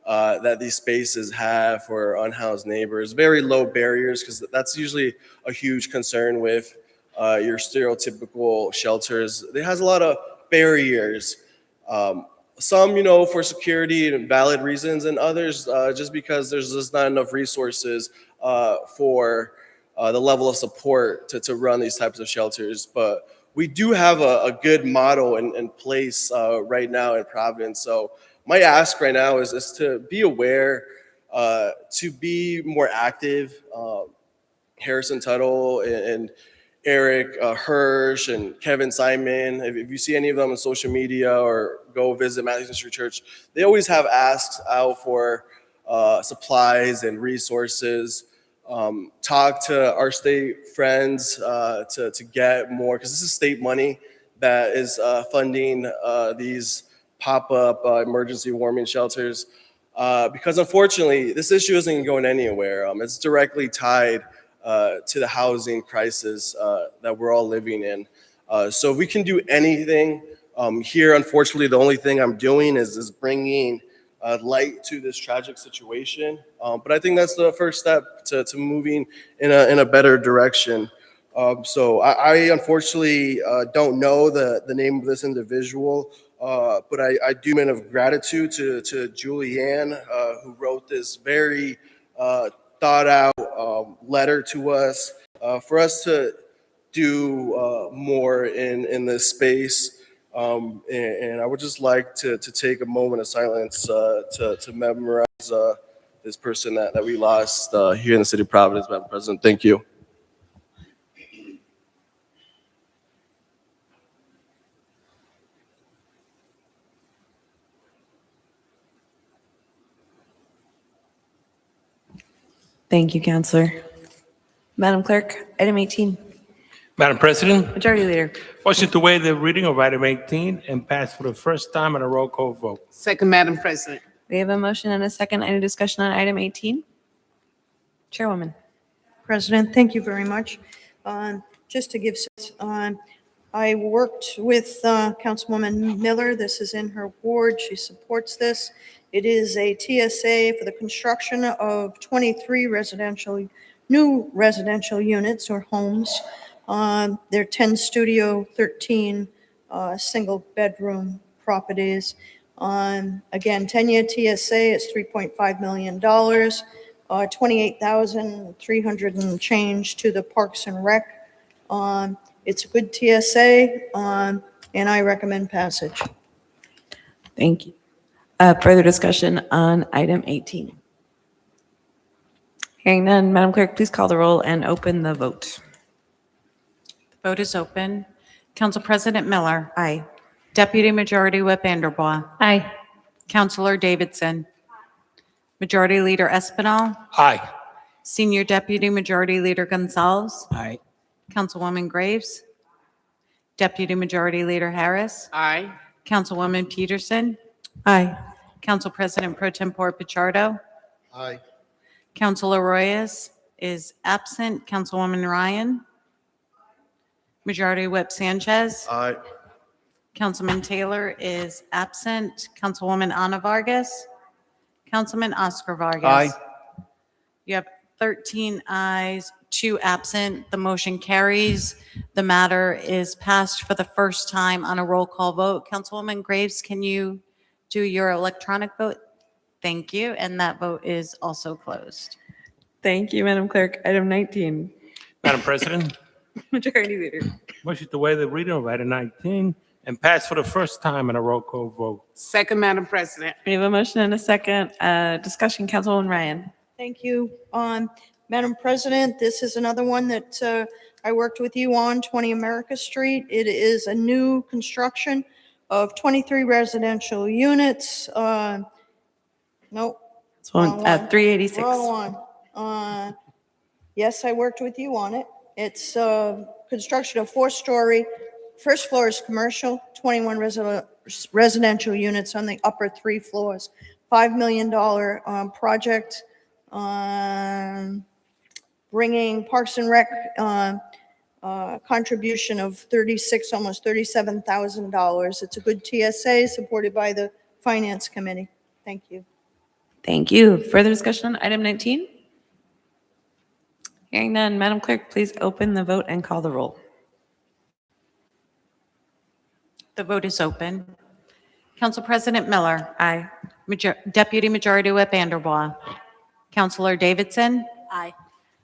S9: that these spaces have for unhoused neighbors, very low barriers, because that's usually a huge concern with your stereotypical shelters. It has a lot of barriers. Some, for security and valid reasons, and others just because there's just not enough resources for the level of support to run these types of shelters. But we do have a good model in place right now in Providence. So my ask right now is to be aware, to be more active. Harrison Tuttle and Eric Hirsch and Kevin Simon, if you see any of them on social media or go visit Matthewson Street Church, they always have asks out for supplies and resources. Talk to our state friends to get more, because this is state money that is funding these pop-up emergency warming shelters. Because unfortunately, this issue isn't going anywhere. It's directly tied to the housing crisis that we're all living in. So if we can do anything Here, unfortunately, the only thing I'm doing is bringing light to this tragic situation. But I think that's the first step to moving in a better direction. So I unfortunately don't know the name of this individual, but I do mean of gratitude to Julianne, who wrote this very thought out letter to us for us to do more in this space. And I would just like to take a moment of silence to memorize this person that we lost here in the city of Providence, Madam President. Thank you.
S2: Thank you, Counselor. Madam Clerk, item 18.
S6: Madam President,
S2: Majority Leader.
S6: motion to waive the reading of item 18 and pass for the first time on a roll call vote.
S14: Second, Madam President.
S2: We have a motion and a second. Any discussion on item 18? Chairwoman.
S7: President, thank you very much. Just to give, I worked with Councilwoman Miller. This is in her ward. She supports this. It is a TSA for the construction of 23 new residential units or homes. They're 10 studio, 13 single-bedroom properties. Again, 10-year TSA is $3.5 million. 28,300 and change to the Parks and Rec. It's a good TSA, and I recommend passage.
S2: Thank you. Further discussion on item 18? Hearing none, Madam Clerk, please call the roll and open the vote.
S5: The vote is open. Council President Miller.
S2: Aye.
S5: Deputy Majority Whip Vanderbois.
S1: Aye.
S5: Councilor Davidson. Majority Leader Espinal.
S6: Aye.
S5: Senior Deputy Majority Leader Gonzalez.
S8: Aye.
S5: Councilwoman Graves. Deputy Majority Leader Harris.
S14: Aye.
S5: Councilwoman Peterson.
S2: Aye.
S5: Council President Pro Tempore Pichardo.
S10: Aye.
S5: Councilor Royas is absent. Councilwoman Ryan. Majority Whip Sanchez.
S9: Aye.
S5: Councilman Taylor is absent. Councilwoman Ana Vargas. Councilman Oscar Vargas.
S12: Aye.
S5: You have 13 ayes, 2 absent. The motion carries. The matter is passed for the first time on a roll call vote. Councilwoman Graves, can you do your electronic vote? Thank you. And that vote is also closed.
S2: Thank you, Madam Clerk. Item 19.
S6: Madam President,
S2: Majority Leader.
S6: motion to waive the reading of item 19 and pass for the first time on a roll call vote.
S14: Second, Madam President.
S2: We have a motion and a second. Discussion, Councilwoman Ryan.
S7: Thank you. Madam President, this is another one that I worked with you on, 20 America Street. It is a new construction of 23 residential units. Nope.
S2: It's one,
S7: wrong one.
S2: 386.
S7: Wrong one. Yes, I worked with you on it. It's construction of 4-story. First floor is commercial, 21 residential units on the upper 3 floors. $5 million project, bringing Parks and Rec contribution of almost $37,000. It's a good TSA supported by the Finance Committee. Thank you.
S2: Thank you. Further discussion on item 19? Hearing none, Madam Clerk, please open the vote and call the roll.
S5: The vote is open. Council President Miller.
S2: Aye.
S5: Deputy Majority Whip Vanderbois. Councilor Davidson.
S3: Aye.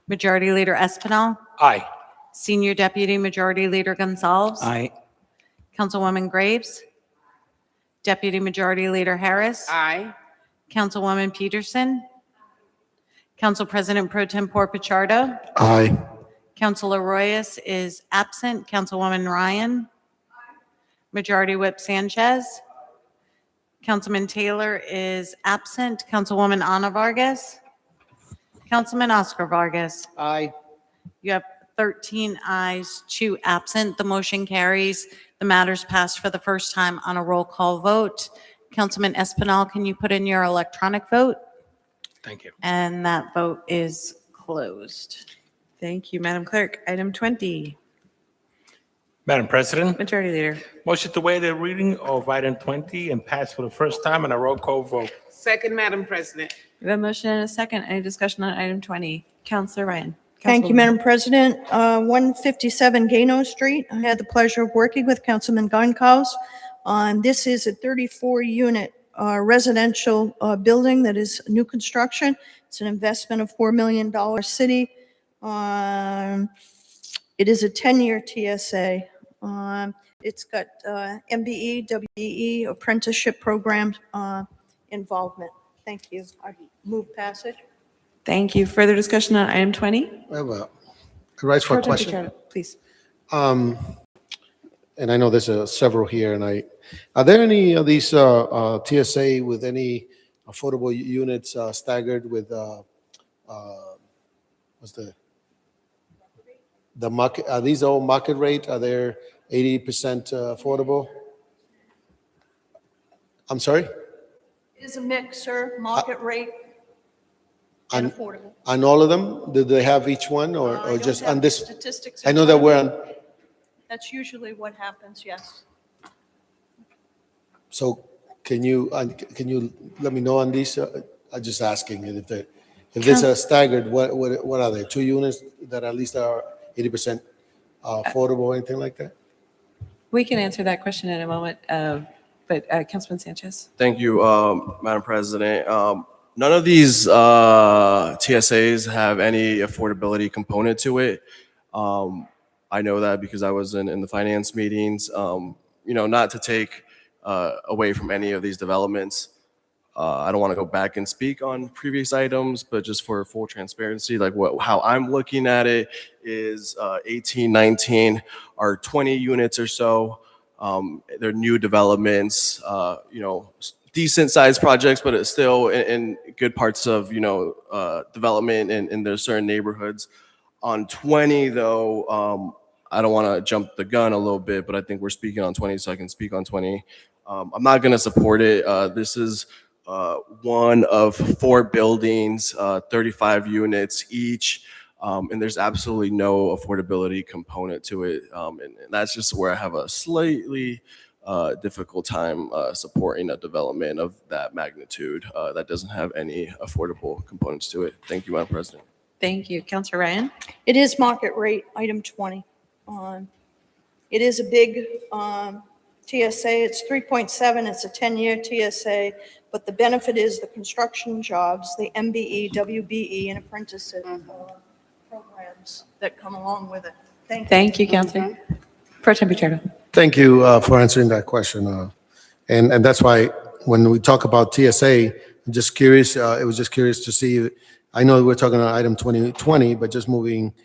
S5: Majority Leader Espinal.
S6: Aye.
S5: Senior Deputy Majority Leader Gonzalez.
S8: Aye.
S5: Councilwoman Graves. Deputy Majority Leader Harris.
S14: Aye.
S5: Councilwoman Peterson. Council President Pro Tempore Pichardo.
S9: Aye.
S5: Councilor Royas is absent. Councilwoman Ryan. Majority Whip Sanchez. Councilman Taylor is absent. Councilwoman Ana Vargas. Councilman Oscar Vargas.
S12: Aye.
S5: You have 13 ayes, 2 absent. The motion carries. The matter's passed for the first time on a roll call vote. Councilman Espinal, can you put in your electronic vote?
S6: Thank you.
S5: And that vote is closed.
S2: Thank you, Madam Clerk. Item 20.
S6: Madam President,
S2: Majority Leader.
S6: motion to waive the reading of item 20 and pass for the first time and a roll call vote.
S14: Second, Madam President.
S2: We have a motion and a second. Any discussion on item 20? Counselor Ryan.
S7: Thank you,
S2: Councilwoman.
S7: Madam President. 157 Gano Street. I had the pleasure of working with Councilman Goncalves. This is a 34-unit residential building that is new construction. It's an investment of $4 million city. It is a 10-year TSA. It's got MBE, WBE, apprenticeship program involvement. Thank you. I move passage.
S2: Thank you. Further discussion on item 20?
S10: I have a right for a
S2: Pro Tem
S10: question.
S2: Pichardo, please.
S10: And I know there's several here, and are there any of these TSA with any affordable units staggered with what's the market? Are these all market rate? Are they 80% affordable? I'm sorry?
S7: It is a mix, sir, market rate and
S10: On,
S7: affordable.
S10: on all of them? Do they have each one
S7: I
S10: or
S7: don't
S10: just
S7: have
S10: on
S7: the
S10: this?
S7: statistics
S10: I
S7: in
S10: know that
S7: front
S10: we're
S7: of me.
S10: on,
S7: That's usually what happens, yes.
S10: so can you let me know on these? I'm just asking, and if it's a staggered, what are they? 2 units that at least are 80% affordable or anything like that?
S2: We can answer that question in a moment, but Councilman Sanchez.
S9: Thank you, Madam President. None of these TSAs have any affordability component to it. I know that because I was in the finance meetings. Not to take away from any of these developments. I don't want to go back and speak on previous items, but just for full transparency, like how I'm looking at it is 18, 19 are 20 units or so. They're new developments, decent sized projects, but it's still in good parts of, development in their certain neighborhoods. On 20 though, I don't want to jump the gun a little bit, but I think we're speaking on 20, so I can speak on 20. I'm not going to support it. This is one of 4 buildings, 35 units each, and there's absolutely no affordability component to it. And that's just where I have a slightly difficult time supporting a development of that magnitude that doesn't have any affordable components to it. Thank you, Madam President.
S2: Thank you. Councilor Ryan.
S7: It is market rate, item 20. It is a big TSA. It's 3.7. It's a 10-year TSA, but the benefit is the construction jobs, the MBE, WBE, and apprenticeship programs that come along with it. Thank you.
S2: Thank you, Councilor. Pro Tem Pichardo.
S10: Thank you for answering that question. And that's why when we talk about TSA, I'm just curious, it was just curious to see, I know we're talking on item 2020, but just moving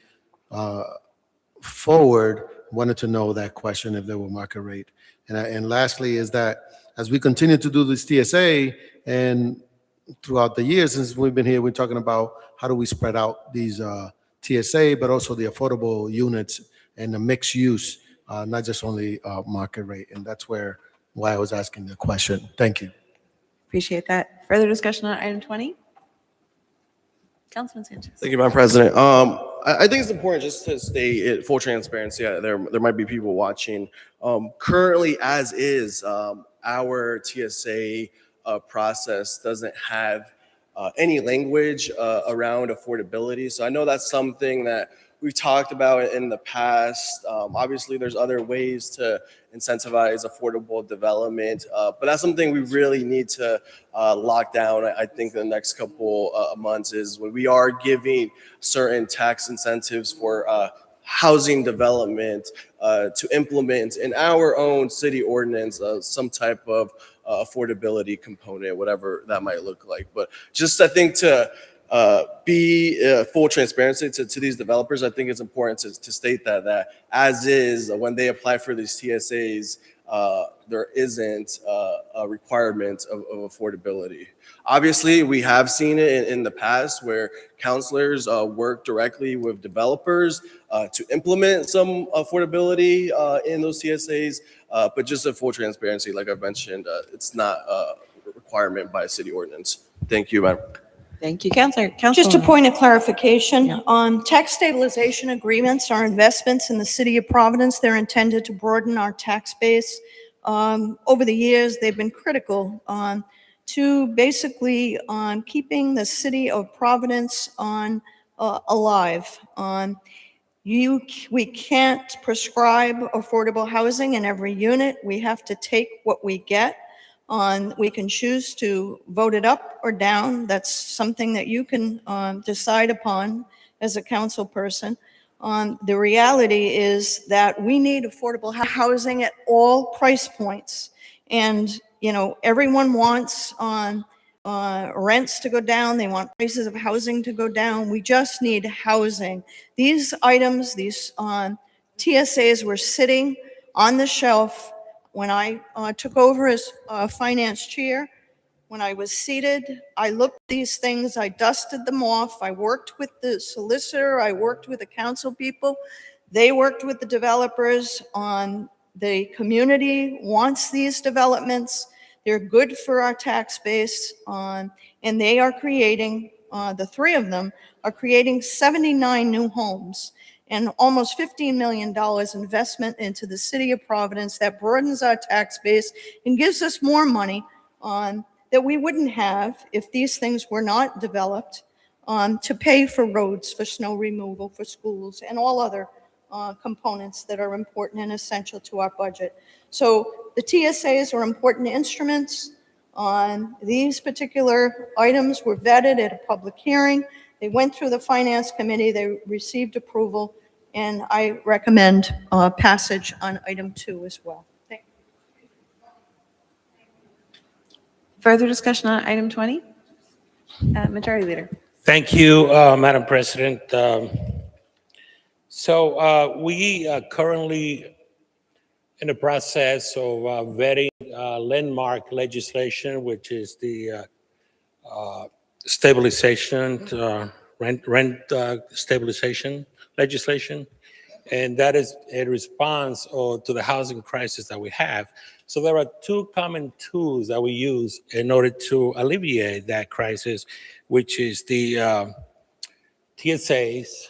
S10: forward, wanted to know that question if there were market rate. And lastly is that as we continue to do this TSA and throughout the years since we've been here, we're talking about how do we spread out these TSA, but also the affordable units and the mixed use, not just only market rate. And that's why I was asking the question. Thank you.
S2: Appreciate that. Further discussion on item 20? Councilman Sanchez.
S9: Thank you, Madam President. I think it's important just to state it full transparency. There might be people watching. Currently, as is, our TSA process doesn't have any language around affordability. So I know that's something that we've talked about in the past. Obviously, there's other ways to incentivize affordable development, but that's something we really need to lock down. I think the next couple of months is when we are giving certain tax incentives for housing development to implement in our own city ordinance some type of affordability component, whatever that might look like. But just I think to be full transparency to these developers, I think it's important to state that as is, when they apply for these TSAs, there isn't a requirement of affordability. Obviously, we have seen it in the past where counselors work directly with developers to implement some affordability in those TSAs, but just a full transparency, like I've mentioned, it's not a requirement by city ordinance. Thank you, Madam.
S2: Thank you, Counselor.
S7: Just a
S2: Councilwoman.
S7: point of clarification,
S2: Yeah.
S7: tax stabilization agreements are investments in the city of Providence. They're intended to broaden our tax base. Over the years, they've been critical to basically keeping the city of Providence alive. We can't prescribe affordable housing in every unit. We have to take what we get. We can choose to vote it up or down. That's something that you can decide upon as a council person. The reality is that we need affordable housing at all price points. And, everyone wants rents to go down. They want prices of housing to go down. We just need housing. These items, these TSAs were sitting on the shelf when I took over as finance chair. When I was seated, I looked at these things, I dusted them off. I worked with the solicitor, I worked with the council people. They worked with the developers on the community wants these developments. They're good for our tax base, and they are creating, the three of them are creating 79 new homes and almost $15 million investment into the city of Providence that broadens our tax base and gives us more money that we wouldn't have if these things were not developed to pay for roads, for snow removal, for schools, and all other components that are important and essential to our budget. So the TSAs are important instruments. These particular items were vetted at a public hearing. They went through the finance committee, they received approval, and I recommend passage on item 2 as well. Thank you.
S2: Further discussion on item 20? Majority Leader.
S6: Thank you, Madam President. We are currently in the process of vetting landmark legislation, which is the stabilization, rent stabilization legislation. And that is a response to the housing crisis that we have. So there are two common tools that we use in order to alleviate that crisis, which is the TSAs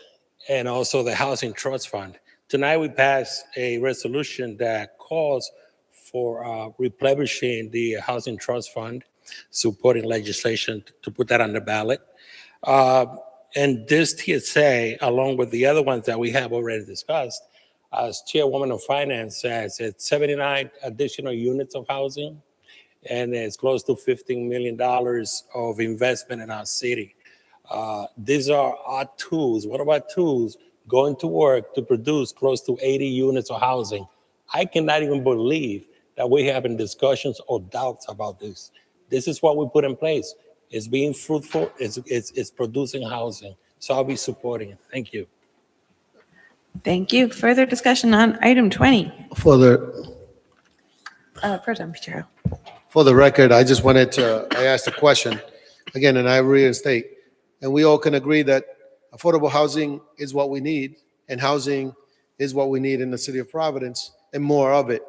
S6: and also the Housing Trust Fund. Tonight we passed a resolution that calls for replenishing the Housing Trust Fund, supporting legislation to put that on the ballot. And this TSA, along with the other ones that we have already discussed, as Chairwoman of Finance says, it's 79 additional units of housing, and it's close to $15 million of investment in our city. These are our tools. One of our tools going to work to produce close to 80 units of housing. I cannot even believe that we're having discussions or doubts about this. This is what we put in place. It's being fruitful. It's producing housing. So I'll be supporting it. Thank you.
S2: Thank you. Further discussion on item 20?
S10: For the
S2: Pro Tem Pichero.
S10: For the record, I just wanted to, I asked a question again, and I reinstate, and we all can agree that affordable housing is what we need, and housing is what we need in the city of Providence, and more of it.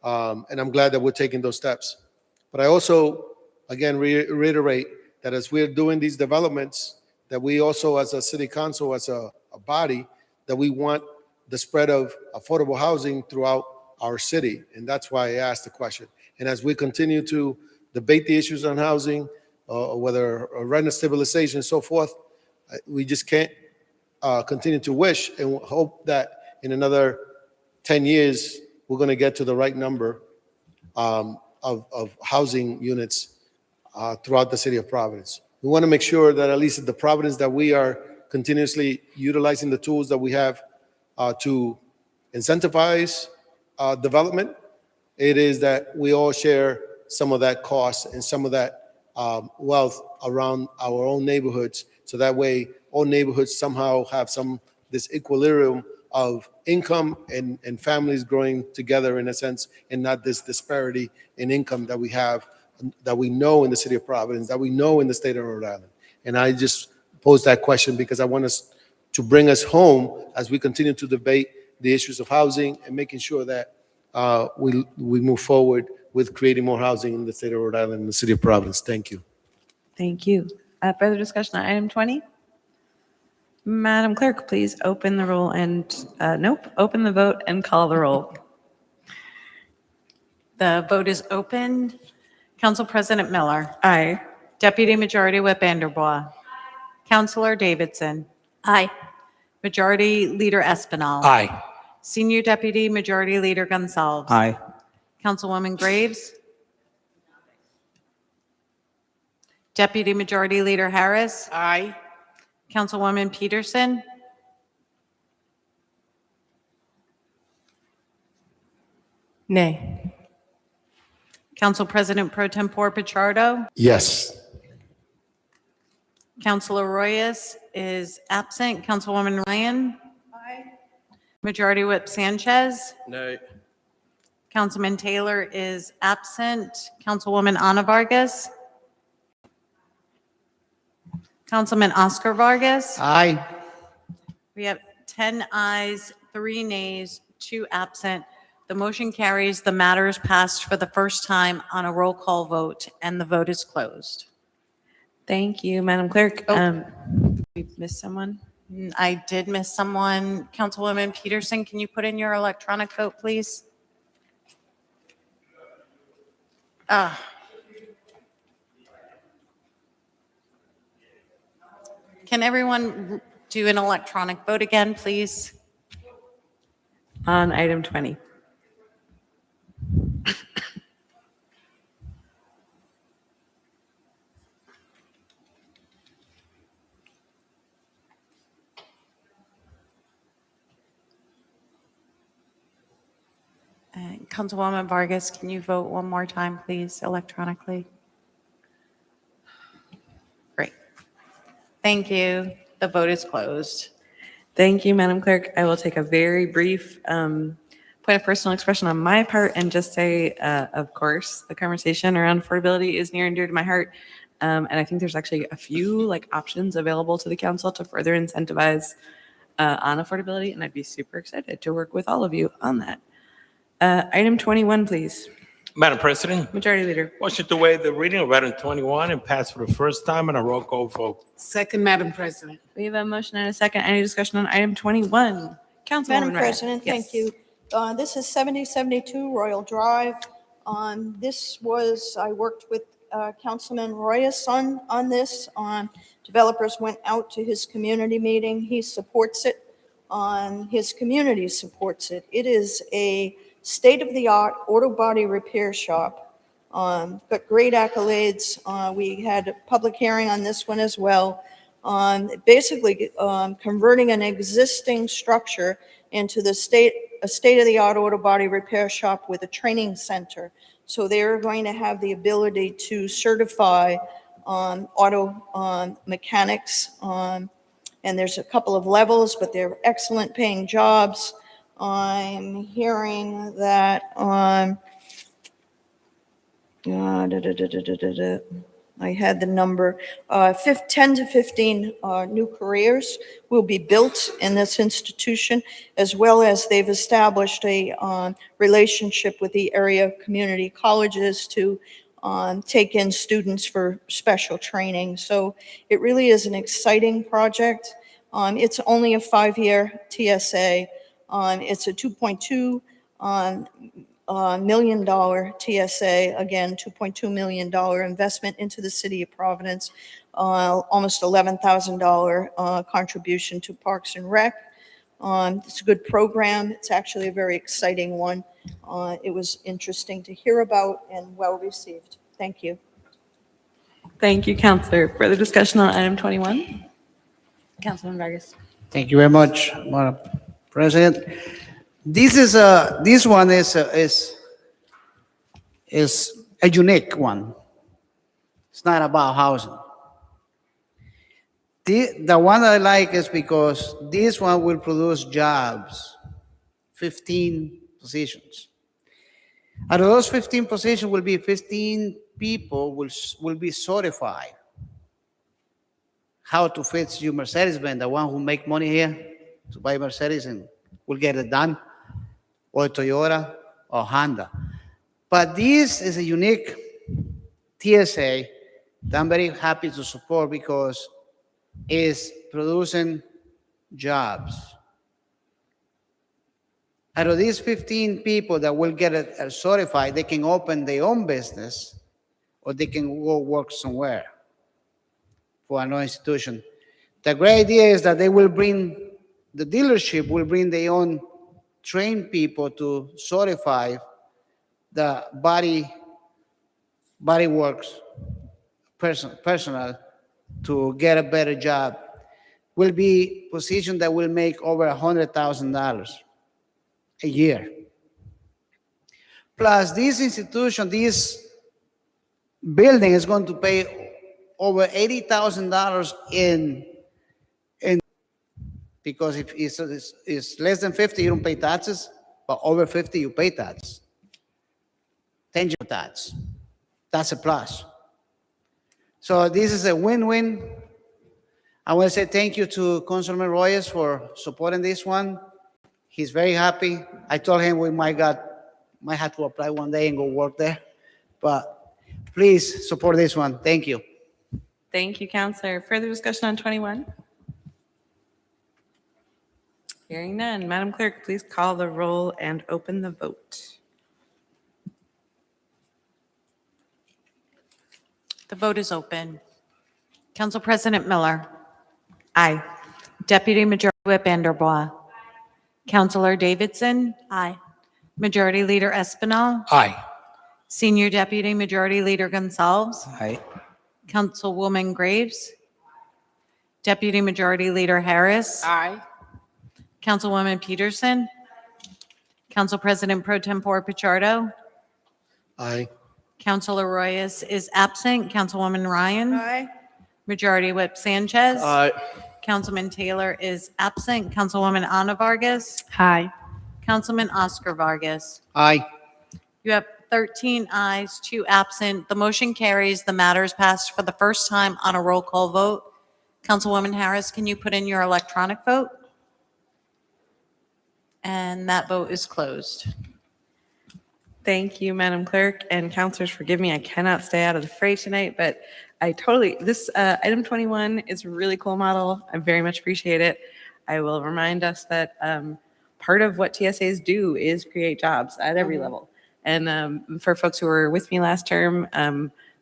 S10: And I'm glad that we're taking those steps. But I also, again, reiterate that as we're doing these developments, that we also, as a city council, as a body, that we want the spread of affordable housing throughout our city. And that's why I asked the question. And as we continue to debate the issues on housing, whether rent stabilization and so forth, we just can't continue to wish and hope that in another 10 years, we're going to get to the right number of housing units throughout the city of Providence. We want to make sure that at least at the Providence that we are continuously utilizing the tools that we have to incentivize development. It is that we all share some of that cost and some of that wealth around our own neighborhoods. So that way all neighborhoods somehow have this equilibrium of income and families growing together in a sense, and not this disparity in income that we have, that we know in the city of Providence, that we know in the state of Rhode Island. And I just pose that question because I want us to bring us home as we continue to debate the issues of housing and making sure that we move forward with creating more housing in the state of Rhode Island and the city of Providence. Thank you.
S2: Thank you. Further discussion on item 20? Madam Clerk, please open the roll and, open the vote and call the roll.
S5: The vote is open. Council President Miller.
S2: Aye.
S5: Deputy Majority Whip Vanderbois. Councilor Davidson.
S3: Aye.
S5: Majority Leader Espinal.
S6: Aye.
S5: Senior Deputy Majority Leader Gonsalves.
S8: Aye.
S5: Councilwoman Graves. Deputy Majority Leader Harris.
S14: Aye.
S5: Councilwoman Peterson.
S4: Nay.
S5: Council President Pro Tempore Pichardo.
S10: Yes.
S5: Councilor Royas is absent. Councilwoman Ryan. Majority Whip Sanchez.
S9: Nay.
S5: Councilman Taylor is absent. Councilwoman Ana Vargas. Councilman Oscar Vargas.
S12: Aye.
S5: We have 10 ayes, 3 nays, 2 absent. The motion carries. The matter is passed for the first time on a roll call vote, and the vote is closed.
S2: Thank you, Madam Clerk. We missed someone?
S5: I did miss someone. Councilwoman Peterson, can you put in your electronic vote, please? Can everyone do an electronic vote again, please?
S2: On item 20.
S5: Councilwoman Vargas, can you vote one more time, please, electronically? Great. Thank you. The vote is closed.
S2: Thank you, Madam Clerk. I will take a very brief point of personal expression on my part and just say, of course, the conversation around affordability is near and dear to my heart. And I think there's actually a few options available to the council to further incentivize on affordability. And I'd be super excited to work with all of you on that. Item 21, please.
S6: Madam President,
S2: Majority Leader.
S6: motion to waive the reading of item 21 and pass for the first time on a roll call vote.
S14: Second, Madam President.
S2: We have a motion and a second. Any discussion on item 21? Councilwoman
S7: Madam
S2: Ryan.
S7: President, thank
S2: Yes.
S7: you. This is 7072 Royal Drive. I worked with Councilman Royas on this. Developers went out to his community meeting. He supports it. His community supports it. It is a state-of-the-art auto body repair shop. Got great accolades. We had a public hearing on this one as well. Basically, converting an existing structure into a state-of-the-art auto body repair shop with a training center. So they're going to have the ability to certify auto mechanics. And there's a couple of levels, but they're excellent paying jobs. I'm hearing that I had the number, 10 to 15 new careers will be built in this institution, as well as they've established a relationship with the area community colleges to take in students for special training. So it really is an exciting project. It's only a 5-year TSA. It's a $2.2 million TSA, again, $2.2 million investment into the city of Providence, almost $11,000 contribution to Parks and Rec. It's a good program. It's actually a very exciting one. It was interesting to hear about and well received. Thank you.
S2: Thank you, Counselor. Further discussion on item 21? Councilman Vargas.
S12: Thank you very much, Madam President. This one is a unique one. It's not about housing. The one I like is because this one will produce jobs, 15 positions. Out of those 15 positions will be 15 people will be certified how to fix your Mercedes-Benz, the one who make money here to buy Mercedes and will get it done, or Toyota or Honda. But this is a unique TSA that I'm very happy to support because it's producing jobs. Out of these 15 people that will get it certified, they can open their own business or they can go work somewhere for another institution. The great idea is that the dealership will bring their own trained people to certify the body works personnel to get a better job. Will be position that will make over $100,000 a year. Plus, this institution, this building is going to pay over $80,000 in because if it's less than 50, you don't pay taxes, but over 50, you pay tax. Tangible tax. That's a plus. So this is a win-win. I want to say thank you to Councilman Royes for supporting this one. He's very happy. I told him we might have to apply one day and go work there. But please support this one. Thank you.
S2: Thank you, Counselor. Further discussion on 21? Hearing none. Madam Clerk, please call the roll and open the vote.
S5: The vote is open. Council President Miller.
S2: Aye.
S5: Deputy Majority Whip Vanderbois. Councilor Davidson.
S3: Aye.
S5: Majority Leader Espinal.
S6: Aye.
S5: Senior Deputy Majority Leader Gonzalez.
S8: Aye.
S5: Councilwoman Graves. Deputy Majority Leader Harris.
S14: Aye.
S5: Councilwoman Peterson. Council President Pro Tempore Pichardo.
S10: Aye.
S5: Councilor Royes is absent. Councilwoman Ryan.
S7: Aye.
S5: Majority Whip Sanchez.
S9: Aye.
S5: Councilman Taylor is absent. Councilwoman Ana Vargas.
S3: Aye.
S5: Councilman Oscar Vargas.
S12: Aye.
S5: You have 13 ayes, 2 absent. The motion carries. The matter is passed for the first time on a roll call vote. Councilwoman Harris, can you put in your electronic vote? And that vote is closed.
S2: Thank you, Madam Clerk, and counselors, forgive me, I cannot stay out of the fray tonight, but this item 21 is a really cool model. I very much appreciate it. I will remind us that part of what TSAs do is create jobs at every level. And for folks who were with me last term,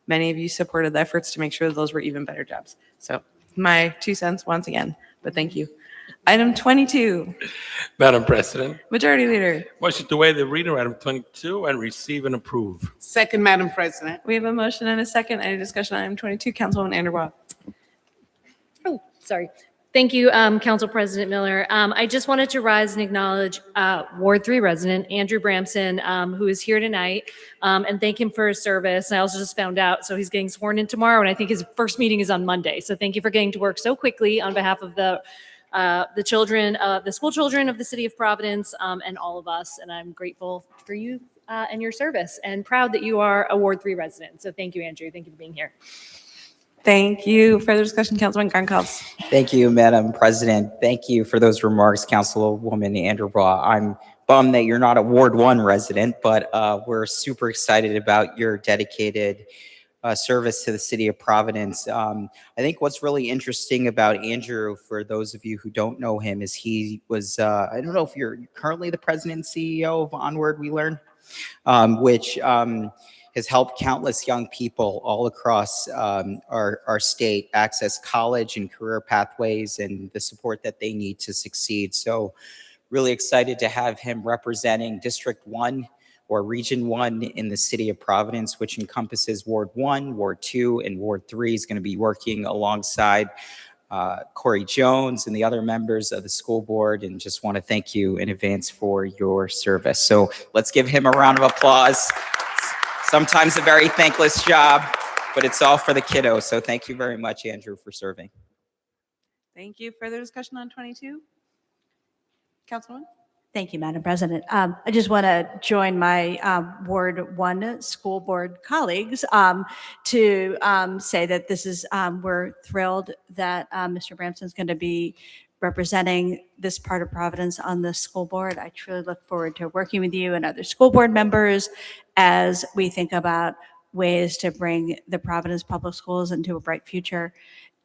S2: many of you supported the efforts to make sure that those were even better jobs. So my 2 cents once again, but thank you. Item 22,
S6: Madam President,
S2: Majority Leader.
S6: motion to waive the reading of item 22 and receive and approve.
S14: Second, Madam President.
S2: We have a motion and a second. Any discussion on item 22? Councilwoman Vanderbois.
S1: Oh, sorry. Thank you, Council President Miller. I just wanted to rise and acknowledge Ward 3 resident Andrew Bramson, who is here tonight, and thank him for his service. I also just found out, so he's getting sworn in tomorrow, and I think his first meeting is on Monday. So thank you for getting to work so quickly on behalf of the children, the school children of the city of Providence, and all of us. And I'm grateful for you and your service, and proud that you are a Ward 3 resident. So thank you, Andrew. Thank you for being here.
S2: Thank you. Further discussion, Councilman Goncalves.
S8: Thank you, Madam President. Thank you for those remarks, Councilwoman Vanderbois. I'm bummed that you're not a Ward 1 resident, but we're super excited about your dedicated service to the city of Providence. I think what's really interesting about Andrew, for those of you who don't know him, is he was, I don't know if you're currently the president and CEO of Onward, We Learn, which has helped countless young people all across our state access college and career pathways and the support that they need to succeed. So really excited to have him representing District 1 or Region 1 in the city of Providence, which encompasses Ward 1, Ward 2, and Ward 3. Is going to be working alongside Corey Jones and the other members of the school board, and just want to thank you in advance for your service. So let's give him a round of applause. Sometimes a very thankless job, but it's all for the kiddos. So thank you very much, Andrew, for serving.
S2: Thank you. Further discussion on 22? Councilwoman?
S3: Thank you, Madam President. I just want to join my Ward 1 school board colleagues to say that this is, we're thrilled that Mr. Bramson is going to be representing this part of Providence on the school board. I truly look forward to working with you and other school board members as we think about ways to bring the Providence Public Schools into a bright future.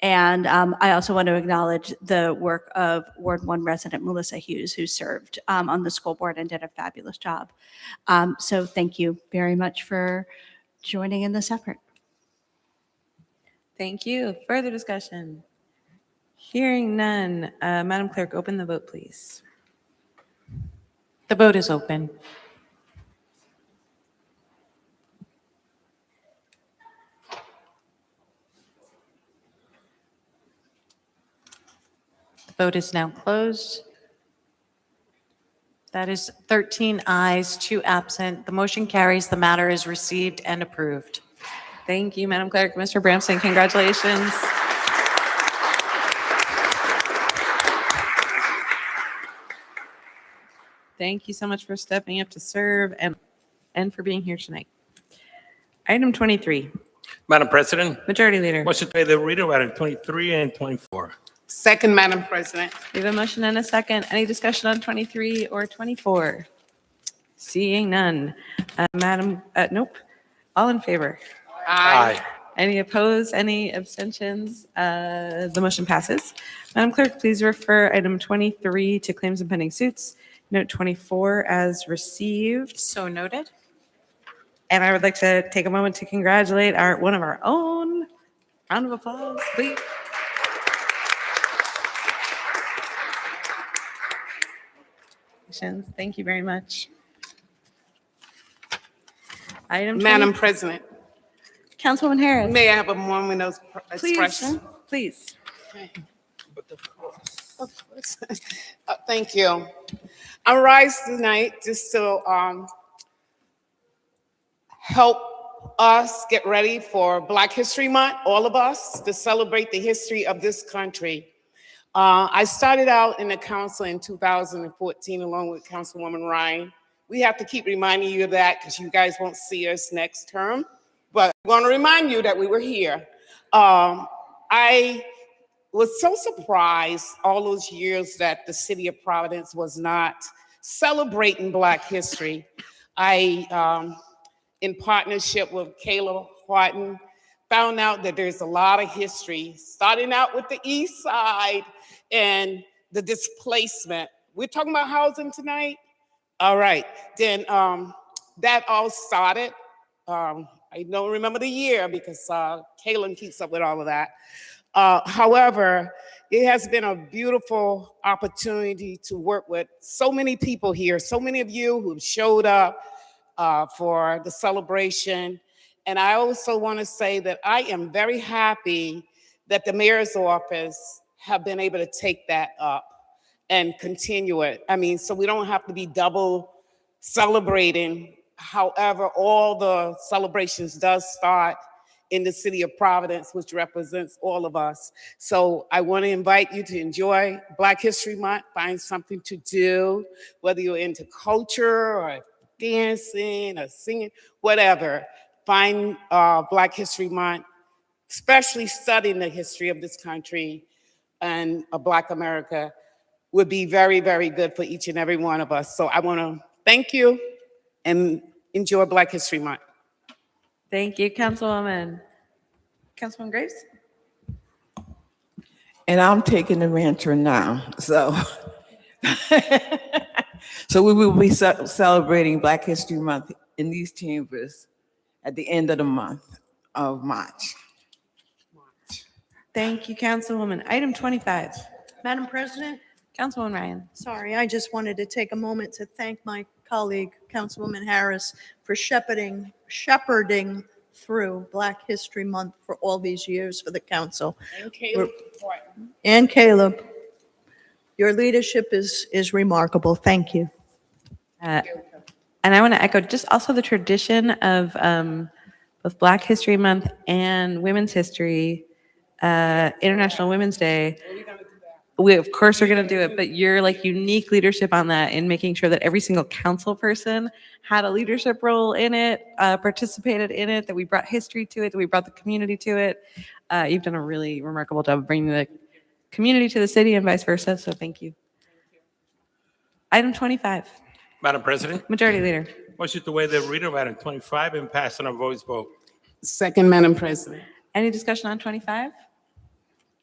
S3: And I also want to acknowledge the work of Ward 1 resident Melissa Hughes, who served on the school board and did a fabulous job. So thank you very much for joining in this effort.
S2: Thank you. Further discussion? Hearing none. Madam Clerk, open the vote, please.
S5: The vote is open. The vote is now closed. That is 13 ayes, 2 absent. The motion carries. The matter is received and approved.
S2: Thank you, Madam Clerk. Mr. Bramson, congratulations. Thank you so much for stepping up to serve and for being here tonight. Item 23,
S6: Madam President,
S2: Majority Leader.
S6: motion to pay the reader item 23 and 24.
S14: Second, Madam President.
S2: We have a motion and a second. Any discussion on 23 or 24? Seeing none. Nope. All in favor?
S6: Aye.
S2: Any opposed? Any abstentions? The motion passes. Madam Clerk, please refer item 23 to claims and pending suits. Note 24 as received.
S5: So noted.
S2: And I would like to take a moment to congratulate one of our own. Round of applause, please. Thank you very much. Item 20.
S14: Madam President,
S2: Councilwoman Harris.
S14: may I have a moment of expression?
S2: Please.
S14: Of course. Thank you. I rise tonight just to help us get ready for Black History Month, all of us, to celebrate the history of this country. I started out in the council in 2014 along with Councilwoman Ryan. We have to keep reminding you of that because you guys won't see us next term, but I want to remind you that we were here. I was so surprised all those years that the city of Providence was not celebrating Black history. I, in partnership with Kayla Horton, found out that there's a lot of history, starting out with the East Side and the displacement. We're talking about housing tonight? All right, then that all started. I don't remember the year because Kaylin keeps up with all of that. However, it has been a beautiful opportunity to work with so many people here, so many of you who've showed up for the celebration. And I also want to say that I am very happy that the mayor's office have been able to take that up and continue it. I mean, so we don't have to be double celebrating. However, all the celebrations does start in the city of Providence, which represents all of us. So I want to invite you to enjoy Black History Month, find something to do, whether you're into culture or dancing or singing, whatever. Find Black History Month, especially studying the history of this country and Black America would be very, very good for each and every one of us. So I want to thank you and enjoy Black History Month.
S2: Thank you, Councilwoman. Councilwoman Graves?
S11: And I'm taking the rancher now, so. So we will be celebrating Black History Month in these chambers at the end of the month of March.
S2: Thank you, Councilwoman. Item 25.
S7: Madam President,
S2: Councilwoman Ryan.
S7: sorry, I just wanted to take a moment to thank my colleague, Councilwoman Harris, for shepherding through Black History Month for all these years for the council.
S14: And Caleb.
S7: And Caleb, your leadership is remarkable. Thank you.
S2: And I want to echo just also the tradition of both Black History Month and Women's History, International Women's Day. We, of course, are going to do it, but your like unique leadership on that in making sure that every single council person had a leadership role in it, participated in it, that we brought history to it, that we brought the community to it. You've done a really remarkable job of bringing the community to the city and vice versa, so thank you. Item 25,
S6: Madam President,
S2: Majority Leader.
S6: motion to waive the reader of item 25 and pass on a voice vote.
S14: Second, Madam President.
S2: Any discussion on 25?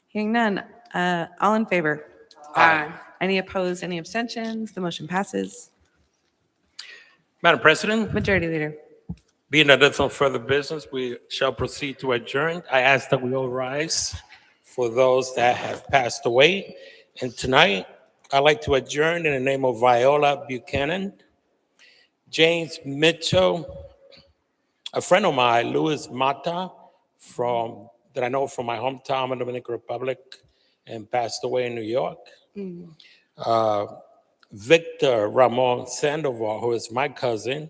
S2: Hearing none. All in favor?
S14: Aye.
S2: Any opposed, any abstentions? The motion passes.
S6: Madam President,
S2: Majority Leader.
S6: being that there's no further business, we shall proceed to adjourn. I ask that we all rise for those that have passed away. And tonight, I'd like to adjourn in the name of Viola Buchanan, James Mitchell, a friend of mine, Louis Mata, that I know from my hometown in the Dominican Republic and passed away in New York. Victor Ramon Sandoval, who is my cousin,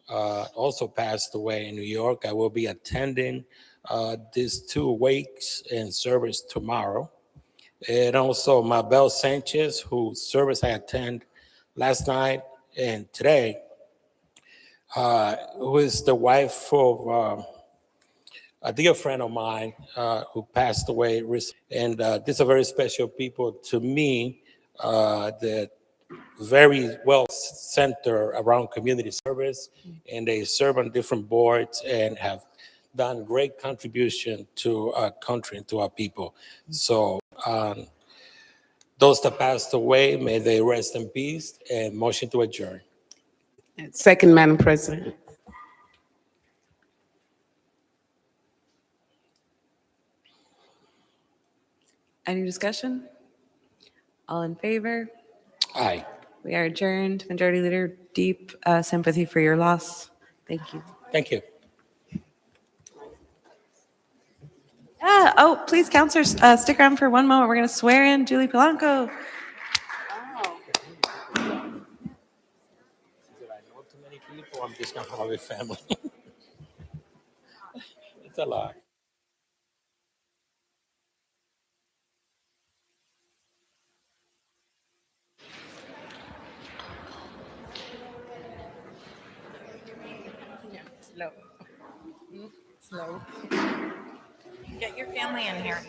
S6: also passed away in New York. I will be attending these two wakes and service tomorrow. And also Mabel Sanchez, whose service I attend last night and today, who is the wife of a dear friend of mine who passed away recently. And these are very special people to me that very well centered around community service, and they serve on different boards and have done great contribution to our country and to our people. So those that passed away, may they rest in peace, and motion to adjourn.
S14: Second, Madam President.
S2: Any discussion? All in favor?
S6: Aye.
S2: We are adjourned. Majority Leader, deep sympathy for your loss. Thank you.
S6: Thank you.
S2: Oh, please, counselors, stick around for one moment. We're going to swear in Julie Polanco.
S6: I'm just gonna have a family. It's a lot.
S5: Slow. Slow. Get your family in here.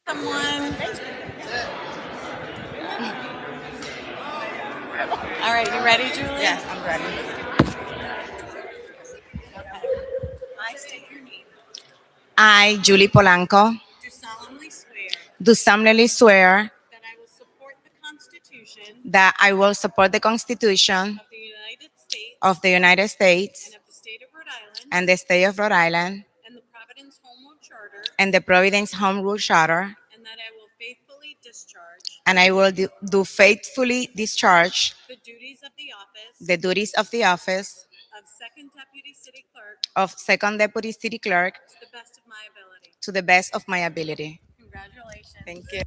S5: Someone. All right, you ready, Julie? Yes, I'm ready. I state your name.
S15: I, Julie Polanco,
S5: Do solemnly swear
S15: do solemnly swear
S5: that I will support the Constitution
S15: that I will support the Constitution
S5: of the United States
S15: of the United States
S5: and of the State of Rhode Island
S15: and the State of Rhode Island
S5: and the Providence Home Rule Charter,
S15: and the Providence Home Rule Charter,
S5: and that I will faithfully discharge
S15: and I will do faithfully discharge
S5: the duties of the office
S15: the duties of the office
S5: of Second Deputy City Clerk
S15: of Second Deputy City Clerk
S5: to the best of my ability.
S15: to the best of my ability.
S5: Congratulations.
S15: Thank you.